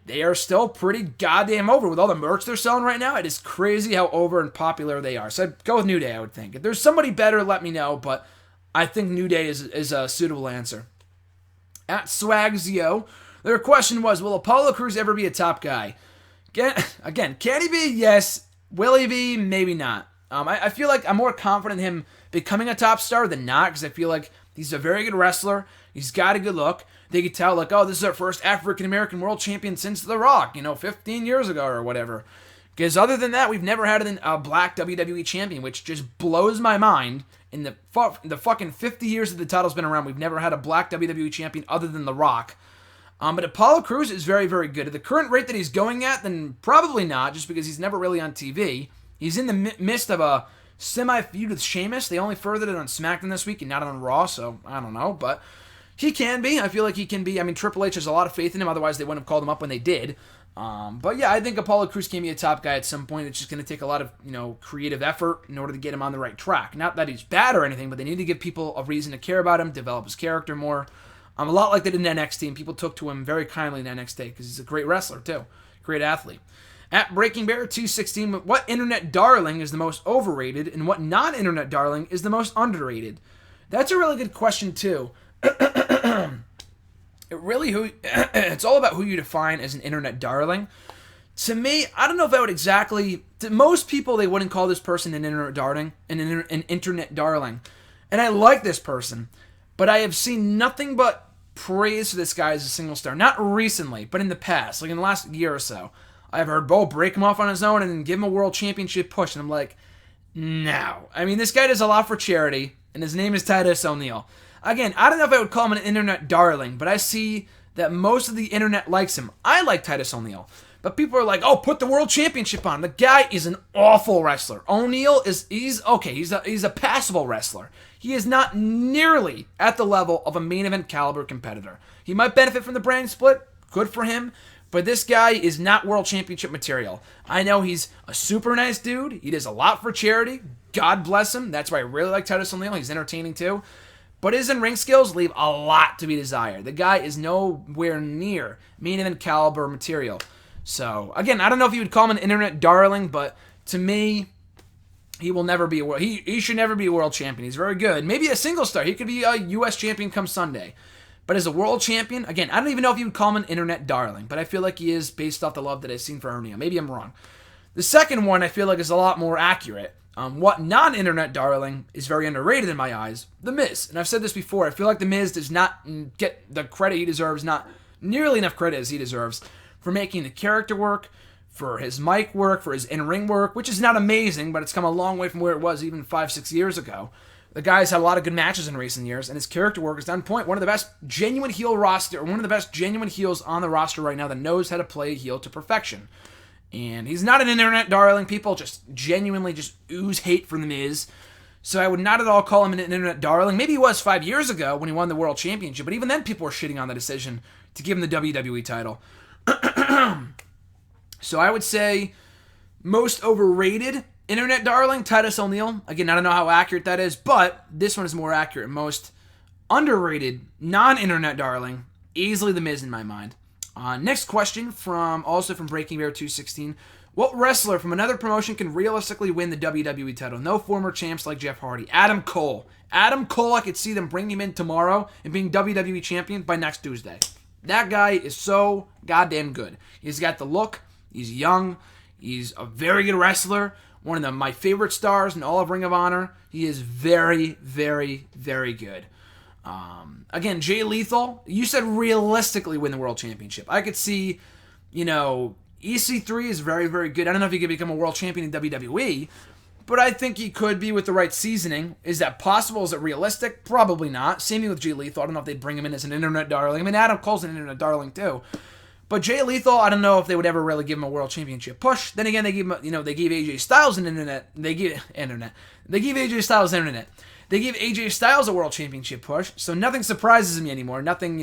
they are still pretty goddamn over with all the merch they're selling right now. It is crazy how over and popular they are. So I'd go with New Day, I would think. If there's somebody better, let me know, but I think New Day is a suitable answer. At Swagzio, their question was, will Apollo Crews ever be a top guy? Again, can he be? Yes. Will he be? Maybe not. I feel like I'm more confident in him becoming a top star than not, because I feel like he's a very good wrestler. He's got a good look. They could tell, like, oh, this is our first African-American world champion since The Rock, 15 years ago or whatever. Because other than that, we've never had a black WWE champion, which just blows my mind. In the fucking 50 years that the title's been around, we've never had a black WWE champion other than The Rock. But Apollo Crews is very, very good. At the current rate that he's going at, then probably not, just because he's never really on TV. He's in the midst of a semi-feud with Sheamus. They only furthered it on SmackDown this week and not on Raw, so I don't know. But he can be. I feel like he can be. I mean, Triple H has a lot of faith in him, otherwise they wouldn't have called him up when they did. But yeah, I think Apollo Crews can be a top guy at some point. It's just going to take a lot of, creative effort in order to get him on the right track. Not that he's bad or anything, but they need to give people a reason to care about him, develop his character more. A lot like they did in NXT, and people took to him very kindly in NXT because he's a great wrestler too, great athlete. At Breaking Bear 216, what internet darling is the most overrated, and what non-internet darling is the most underrated? That's a really good question too. It's all about who you define as an internet darling. To me, I don't know if I would exactly. To most people, they wouldn't call this person an internet darling, an internet darling, and I like this person, but I have seen nothing but praise for this guy as a single star. Not recently, but in the past, like in the last year or so, I've heard Bo break him off on his own and then give him a world championship push, and I'm like, no. I mean, this guy does a lot for charity, and his name is Titus O'Neil. Again, I don't know if I would call him an internet darling, but I see that most of the internet likes him. I like Titus O'Neil, but people are like, oh, put the world championship on. The guy is an awful wrestler. O'Neil he's a passable wrestler. He is not nearly at the level of a main event caliber competitor. He might benefit from the brand split, good for him, but this guy is not world championship material. I know he's a super nice dude. He does a lot for charity. God bless him. That's why I really like Titus O'Neil. He's entertaining too. But his in-ring skills leave a lot to be desired. The guy is nowhere near main event caliber material. So, again, I don't know if you would call him an internet darling, but to me, he will never be he should never be a world champion. He's very good. Maybe a single star. He could be a U.S. champion come Sunday. But as a world champion, again, I don't even know if you would call him an internet darling, but I feel like he is based off the love that I've seen for O'Neil. Maybe I'm wrong. The second one I feel like is a lot more accurate. What non-internet darling is very underrated in my eyes, The Miz. And I've said this before, I feel like The Miz does not get the credit he deserves, not nearly enough credit as he deserves, for making the character work, for his mic work, for his in-ring work, which is not amazing, but it's come a long way from where it was even 5-6 years ago. The guy's had a lot of good matches in recent years, and his character work is on point. One of the best genuine heel roster, one of the best genuine heels on the roster right now that knows how to play a heel to perfection. And he's not an internet darling. People just genuinely just ooze hate from The Miz. So I would not at all call him an internet darling. Maybe he was 5 years ago when he won the world championship, but even then people were shitting on the decision to give him the WWE title. So I would say most overrated internet darling, Titus O'Neil. Again, I don't know how accurate that is, but this one is more accurate. Most underrated non-internet darling, easily The Miz in my mind. Next question from Breaking Bear 216. What wrestler from another promotion can realistically win the WWE title? No former champs like Jeff Hardy. Adam Cole. Adam Cole, I could see them bringing him in tomorrow and being WWE champion by next Tuesday. That guy is so goddamn good. He's got the look. He's young. He's a very good wrestler. One of my favorite stars in all of Ring of Honor. He is very, very, very good. Again, Jay Lethal, you said realistically win the world championship. I could see, EC3 is very, very good. I don't know if he could become a world champion in WWE, but I think he could be with the right seasoning. Is that possible? Is it realistic? Probably not. Same thing with Jay Lethal. I don't know if they'd bring him in as an internet darling. I mean, Adam Cole's an internet darling too. But Jay Lethal, I don't know if they would ever really give him a world championship push. Then again, they gave him, they gave AJ Styles an internet. They gave AJ Styles internet. They gave AJ Styles a world championship push, so nothing surprises me anymore. Nothing,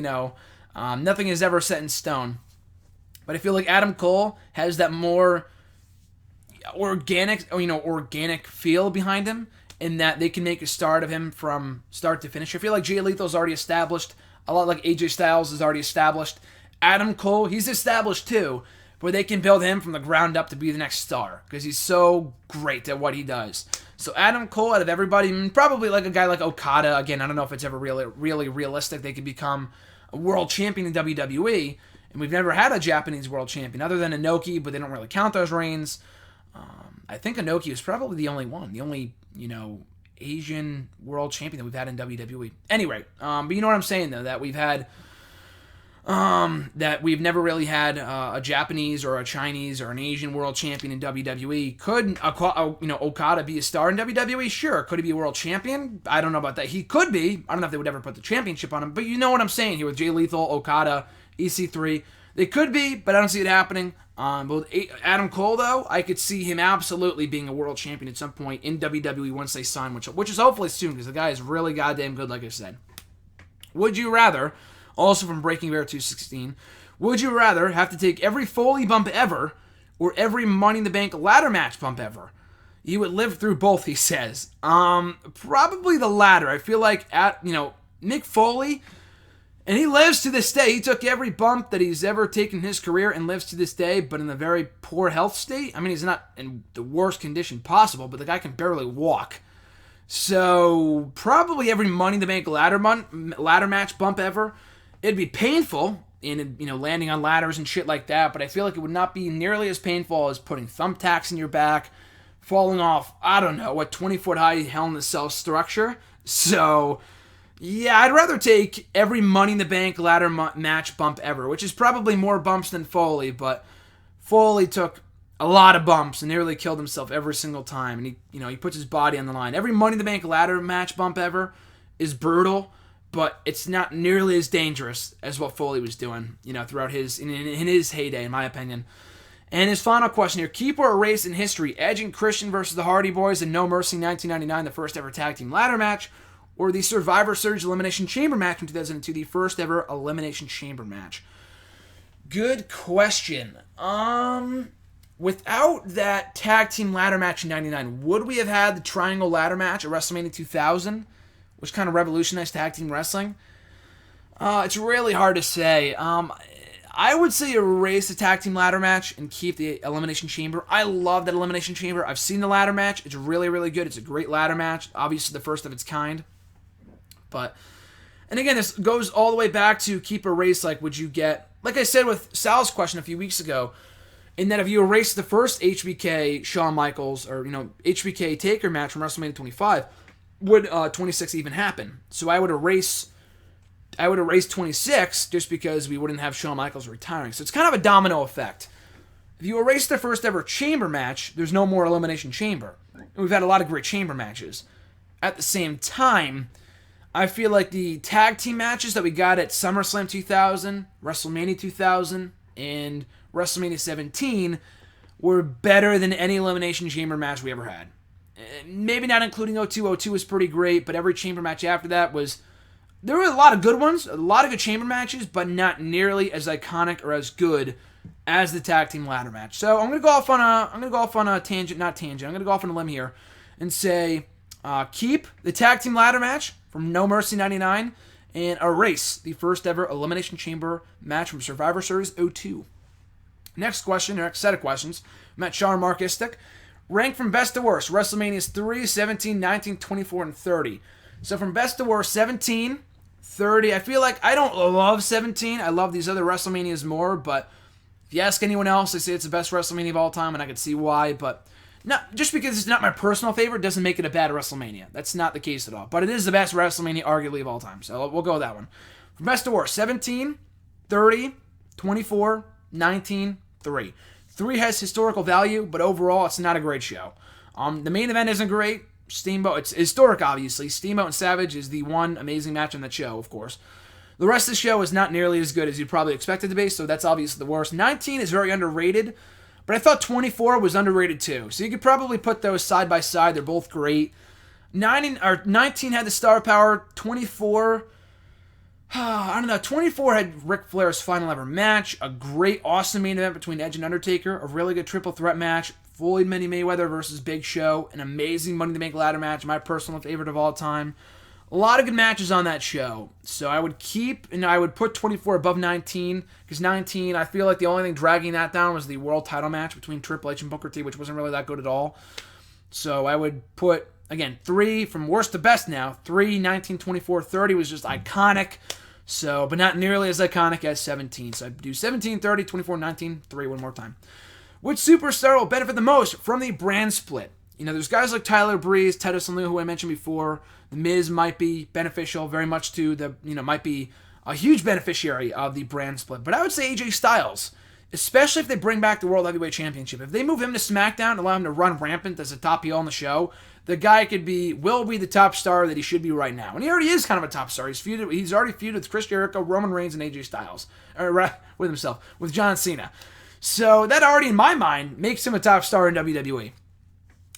nothing is ever set in stone. But I feel like Adam Cole has that more organic feel behind him, in that they can make a start of him from start to finish. I feel like Jay Lethal's already established, a lot like AJ Styles is already established. Adam Cole, he's established too, but they can build him from the ground up to be the next star, because he's so great at what he does. So Adam Cole, out of everybody, probably like a guy like Okada, again, I don't know if it's ever really realistic they could become a world champion in WWE, and we've never had a Japanese world champion, other than Inoki, but they don't really count those reigns. I think Inoki was probably the only one, the only, Asian world champion that we've had in WWE. Anyway, but you know what I'm saying, though, that we've had... that we've never really had a Japanese or a Chinese or an Asian world champion in WWE. Could Okada be a star in WWE? Sure. Could he be a world champion? I don't know about that. He could be. I don't know if they would ever put the championship on him, but you know what I'm saying here with Jay Lethal, Okada, EC3. They could be, but I don't see it happening. But Adam Cole, though, I could see him absolutely being a world champion at some point in WWE once they sign, which is hopefully soon, because the guy is really goddamn good, like I said. Would you rather... Also from Breaking Bear 216, would you rather have to take every Foley bump ever or every Money in the Bank ladder match bump ever? You would live through both, he says. Probably the latter. I feel like Mick Foley, and he lives to this day. He took every bump that he's ever taken in his career and lives to this day, but in a very poor health state. I mean, he's not in the worst condition possible, but the guy can barely walk. So probably every Money in the Bank ladder match bump ever. It'd be painful in, landing on ladders and shit like that, but I feel like it would not be nearly as painful as putting thumbtacks in your back, falling off, 20-foot high Hell in a Cell structure. So, yeah, I'd rather take every Money in the Bank ladder match bump ever, which is probably more bumps than Foley, but Foley took a lot of bumps and nearly killed himself every single time, and he puts his body on the line. Every Money in the Bank ladder match bump ever is brutal, but it's not nearly as dangerous as what Foley was doing, throughout his in his heyday, in my opinion. And his final question here: keep or erase in history Edge and Christian versus the Hardy Boys in No Mercy 1999, the first ever tag team ladder match, or the Survivor Series Elimination Chamber match in 2002, the first ever Elimination Chamber match? Good question. Without that tag team ladder match in 99, would we have had the Triangle Ladder match at WrestleMania 2000? Which kind of revolutionized tag team wrestling? It's really hard to say. I would say erase the tag team ladder match and keep the Elimination Chamber. I love that Elimination Chamber. I've seen the ladder match. It's really, really good. It's a great ladder match. Obviously the first of its kind. And again, this goes all the way back to keep or erase. Like, would you get... Like I said with Sal's question a few weeks ago, in that if you erase the first HBK Shawn Michaels or, HBK Taker match from WrestleMania 25... would 26 even happen? So I would erase 26 just because we wouldn't have Shawn Michaels retiring. So it's kind of a domino effect. If you erase the first ever chamber match, there's no more Elimination Chamber. And we've had a lot of great chamber matches. At the same time, I feel like the tag team matches that we got at SummerSlam 2000, WrestleMania 2000, and WrestleMania 17 were better than any Elimination Chamber match we ever had. Maybe not including 02. 02 was pretty great, but every chamber match after that was... There were a lot of good ones, a lot of good chamber matches, but not nearly as iconic or as good as the tag team ladder match. So I'm gonna go off on a tangent, not tangent. I'm gonna go off on a limb here and say keep the tag team ladder match from No Mercy 99 and erase the first ever Elimination Chamber match from Survivor Series 02. Next question, or next set of questions. Matt Shaw, Markistic. Rank from best to worst. WrestleManias 3, 17, 19, 24, and 30. So from best to worst, 17, 30. I feel like I don't love 17. I love these other WrestleManias more, but if you ask anyone else, they say it's the best WrestleMania of all time, and I can see why, but not just because it's not my personal favorite doesn't make it a bad WrestleMania. That's not the case at all. But it is the best WrestleMania, arguably, of all time. So we'll go with that one. From best to worst, 17, 30, 24, 19, 3. 3 has historical value, but overall, it's not a great show. The main event isn't great. Steamboat, it's historic, obviously. Steamboat and Savage is the one amazing match on that show, of course. The rest of the show is not nearly as good as you'd probably expect it to be, so that's obviously the worst. 19 is very underrated, but I thought 24 was underrated too. So you could probably put those side by side. They're both great. 19 had the star power. 24, I don't know. 24 had Ric Flair's final ever match, a great, awesome main event between Edge and Undertaker, a really good triple threat match, Floyd Mayweather versus Big Show, an amazing Money in the Bank ladder match, my personal favorite of all time. A lot of good matches on that show. So I would put 24 above 19, because 19, I feel like the only thing dragging that down was the world title match between Triple H and Booker T, which wasn't really that good at all. So I would put, again, 3 from worst to best now. 3, 19, 24, 30 was just iconic. So, but not nearly as iconic as 17. So I'd do 17, 30, 24, 19, 3 one more time. Which superstar will benefit the most from the brand split? There's guys like Tyler Breeze, Titus O'Neil, who I mentioned before. The Miz might be beneficial very much to the, might be a huge beneficiary of the brand split. But I would say AJ Styles, especially if they bring back the World Heavyweight Championship. If they move him to SmackDown and allow him to run rampant as a top heel on the show, the guy will be the top star that he should be right now. And he already is kind of a top star. He's already feuded with Chris Jericho, Roman Reigns, and AJ Styles. With John Cena. So that already, in my mind, makes him a top star in WWE.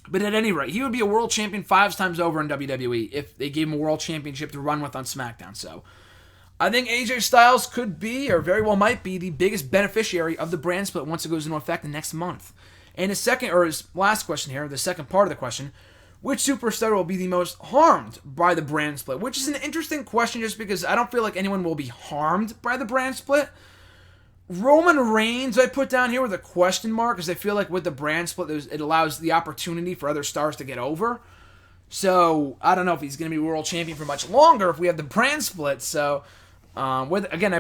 But at any rate, he would be a world champion 5 times over in WWE if they gave him a world championship to run with on SmackDown. So I think AJ Styles could be, or very well might be, the biggest beneficiary of the brand split once it goes into effect the next month. And his last question here, the second part of the question, which superstar will be the most harmed by the brand split? Which is an interesting question just because I don't feel like anyone will be harmed by the brand split. Roman Reigns I put down here with a question mark because I feel like with the brand split, it allows the opportunity for other stars to get over. So I don't know if he's going to be world champion for much longer if we have the brand split. So I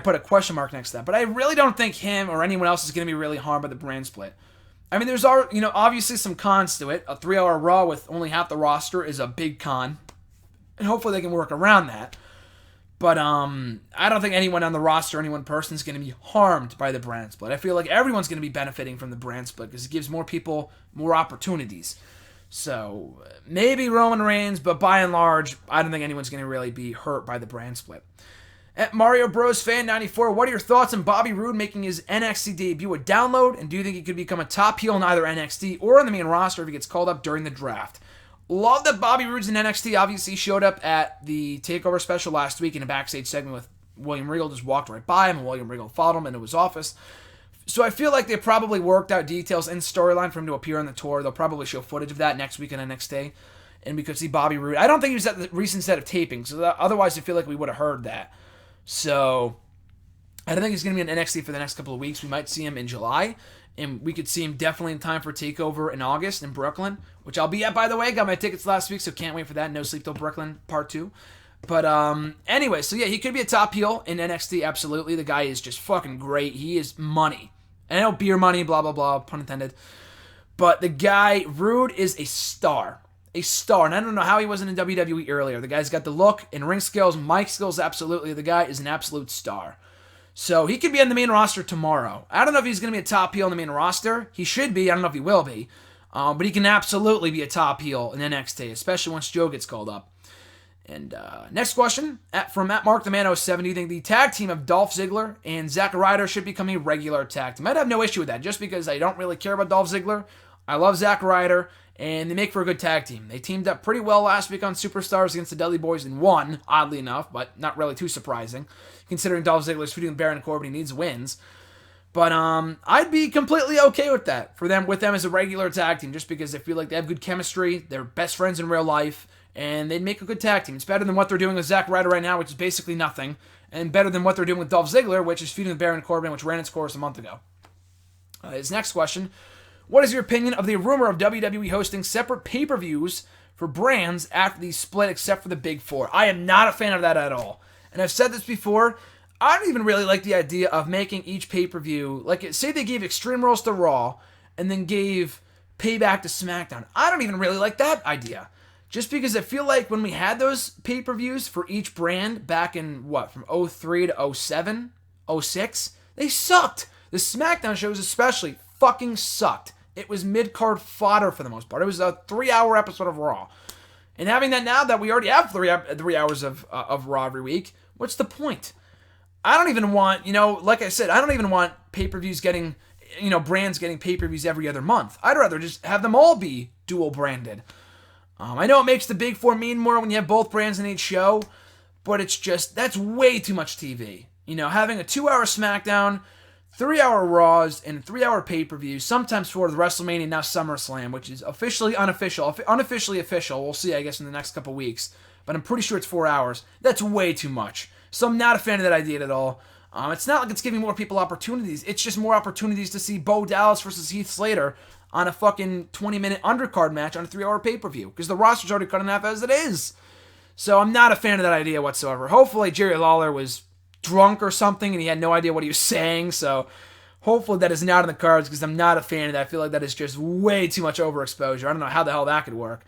put a question mark next to that. But I really don't think him or anyone else is going to be really harmed by the brand split. I mean, there's obviously some cons to it. A 3-hour Raw with only half the roster is a big con. And hopefully they can work around that. But I don't think anyone on the roster, any one person is going to be harmed by the brand split. I feel like everyone's going to be benefiting from the brand split because it gives more people more opportunities. So maybe Roman Reigns, but by and large, I don't think anyone's going to really be hurt by the brand split. At Mario Bros Fan 94, what are your thoughts on Bobby Roode making his NXT debut a download? And do you think he could become a top heel in either NXT or on the main roster if he gets called up during the draft? Love that Bobby Roode's in NXT. Obviously, showed up at the TakeOver special last week in a backstage segment with William Regal. Just walked right by him, and William Regal followed him into his office. So I feel like they probably worked out details in storyline for him to appear on the tour. They'll probably show footage of that next week on NXT, and we could see Bobby Roode. I don't think he was at the recent set of tapings, so otherwise I feel like we would have heard that. So I don't think he's going to be in NXT for the next couple of weeks. We might see him in July. And we could see him definitely in time for TakeOver in August in Brooklyn, which I'll be at, by the way. Got my tickets last week, so can't wait for that. No Sleep Till Brooklyn Part 2. But anyway, so yeah, he could be a top heel in NXT, absolutely. The guy is just fucking great. He is money. I know beer money, blah, blah, blah, pun intended. But the guy, Roode, is a star. A star. And I don't know how he wasn't in WWE earlier. The guy's got the look and ring skills, mic skills, absolutely. The guy is an absolute star. So he could be on the main roster tomorrow. I don't know if he's going to be a top heel on the main roster. He should be. I don't know if he will be. But he can absolutely be a top heel in NXT, especially once Joe gets called up. And next question from Mark the Man 07. Do you think the tag team of Dolph Ziggler and Zack Ryder should become a regular tag team? I'd have no issue with that just because I don't really care about Dolph Ziggler. I love Zack Ryder, and they make for a good tag team. They teamed up pretty well last week on Superstars against the Dudley Boys and won, oddly enough, but not really too surprising, considering Dolph Ziggler's feuding with Baron Corbin. He needs wins. But I'd be completely okay with that, with them as a regular tag team, just because I feel like they have good chemistry, they're best friends in real life, and they'd make a good tag team. It's better than what they're doing with Zack Ryder right now, which is basically nothing, and better than what they're doing with Dolph Ziggler, which is feuding with Baron Corbin, which ran its course a month ago. His next question: what is your opinion of the rumor of WWE hosting separate pay-per-views for brands after the split, except for the Big Four? I am not a fan of that at all. And I've said this before, I don't even really like the idea of making each pay-per-view, like, say they gave Extreme Rules to Raw, and then gave Payback to SmackDown. I don't even really like that idea. Just because I feel like when we had those pay-per-views for each brand back in, from 03 to 07, 06, they sucked. The SmackDown shows especially fucking sucked. It was mid-card fodder for the most part. It was a 3-hour episode of Raw. And having that now that we already have 3 hours of Raw every week, what's the point? I don't even want, like I said, I don't even want pay-per-views getting, brands getting pay-per-views every other month. I'd rather just have them all be dual branded. I know it makes the big four mean more when you have both brands in each show, but it's just, that's way too much TV. Having a 2-hour SmackDown, 3-hour Raws, and 3-hour pay-per-view, sometimes for the WrestleMania, now SummerSlam, which is officially unofficial, unofficially official. We'll see, I guess, in the next couple weeks. But I'm pretty sure it's 4 hours. That's way too much. So I'm not a fan of that idea at all. It's not like it's giving more people opportunities. It's just more opportunities to see Bo Dallas versus Heath Slater on a fucking 20-minute undercard match on a 3-hour pay-per-view. Because the roster's already cut in half as it is. So I'm not a fan of that idea whatsoever. Hopefully Jerry Lawler was drunk or something and he had no idea what he was saying. So hopefully that is not in the cards because I'm not a fan of that. I feel like that is just way too much overexposure. I don't know how the hell that could work.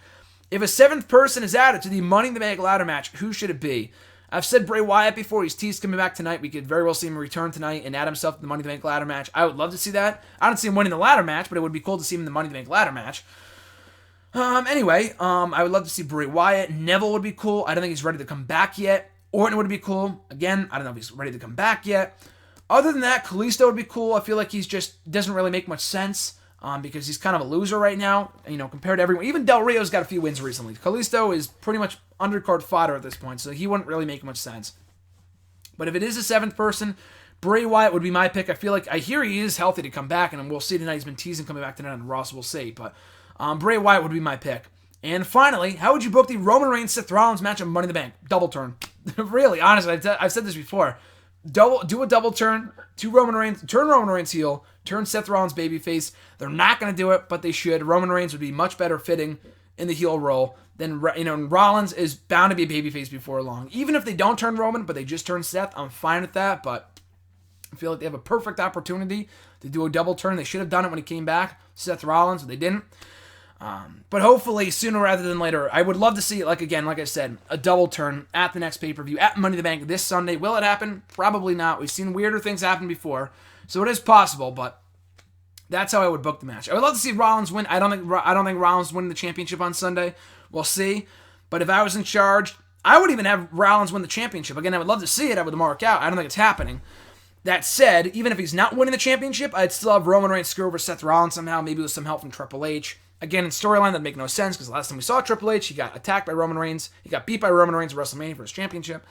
If a 7th person is added to the Money in the Bank ladder match, who should it be? I've said Bray Wyatt before. He's teased coming back tonight. We could very well see him return tonight and add himself to the Money in the Bank ladder match. I would love to see that. I don't see him winning the ladder match, but it would be cool to see him in the Money in the Bank ladder match. Anyway, I would love to see Bray Wyatt. Neville would be cool. I don't think he's ready to come back yet. Orton would be cool. Again, I don't know if he's ready to come back yet. Other than that, Kalisto would be cool. I feel like he's just doesn't really make much sense because he's kind of a loser right now, compared to everyone. Even Del Rio's got a few wins recently. Kalisto is pretty much undercard fodder at this point, so he wouldn't really make much sense. But if it is a 7th person, Bray Wyatt would be my pick. I hear he is healthy to come back, and we'll see tonight. He's been teasing coming back tonight on Raw, so we'll see. But Bray Wyatt would be my pick. And finally, how would you book the Roman Reigns-Seth Rollins match of Money in the Bank? Double turn. Really, honestly, I've said this before. Do a double turn, turn Roman Reigns heel, turn Seth Rollins babyface. They're not going to do it, but they should. Roman Reigns would be much better fitting in the heel role than, Rollins is bound to be a babyface before long. Even if they don't turn Roman, but they just turn Seth, I'm fine with that, but I feel like they have a perfect opportunity to do a double turn. They should have done it when he came back, Seth Rollins, but they didn't. But hopefully, sooner rather than later, I would love to see, like I said, a double turn at the next pay-per-view at Money in the Bank this Sunday. Will it happen? Probably not. We've seen weirder things happen before, so it is possible, but that's how I would book the match. I would love to see Rollins win. I don't think Rollins win the championship on Sunday. We'll see. But if I was in charge, I would even have Rollins win the championship. Again, I would love to see it. I would mark out. I don't think it's happening. That said, even if he's not winning the championship, I'd still have Roman Reigns screw over Seth Rollins somehow, maybe with some help from Triple H. Again, in storyline, that'd make no sense because last time we saw Triple H, he got attacked by Roman Reigns. He got beat by Roman Reigns at WrestleMania for his championship.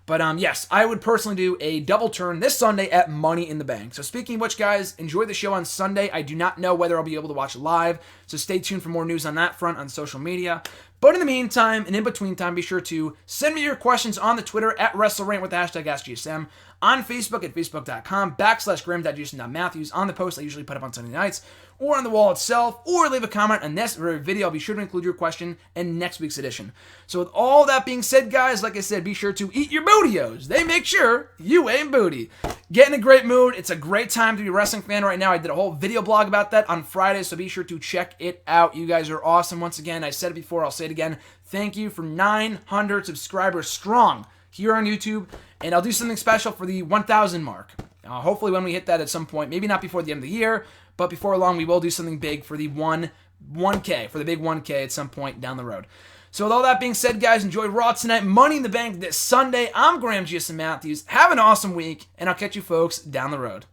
But yes, I would personally do a double turn this Sunday at Money in the Bank. So speaking of which, guys, enjoy the show on Sunday. I do not know whether I'll be able to watch live, so stay tuned for more news on that front on social media. But in the meantime, and in between time, be sure to send me your questions on the Twitter at WrestleRant with the hashtag AskGSM, on Facebook at facebook.com/Graham.Jason.Matthews, on the post I usually put up on Sunday nights, or on the wall itself, or leave a comment on this video. I'll be sure to include your question in next week's edition. So with all that being said, guys, like I said, be sure to eat your bootios. They make sure you ain't booty. Get in a great mood. It's a great time to be a wrestling fan right now. I did a whole video blog about that on Friday, so be sure to check it out. You guys are awesome. Once again, I said it before, I'll say it again. Thank you for 900 subscribers strong here on YouTube, and I'll do something special for the 1,000 mark. Hopefully when we hit that at some point, maybe not before the end of the year, but before long, we will do something big for the 1K, for the big 1K at some point down the road. So with all that being said, guys, enjoy Raw tonight, Money in the Bank this Sunday. I'm Graham Matthews. Have an awesome week, and I'll catch you folks down the road.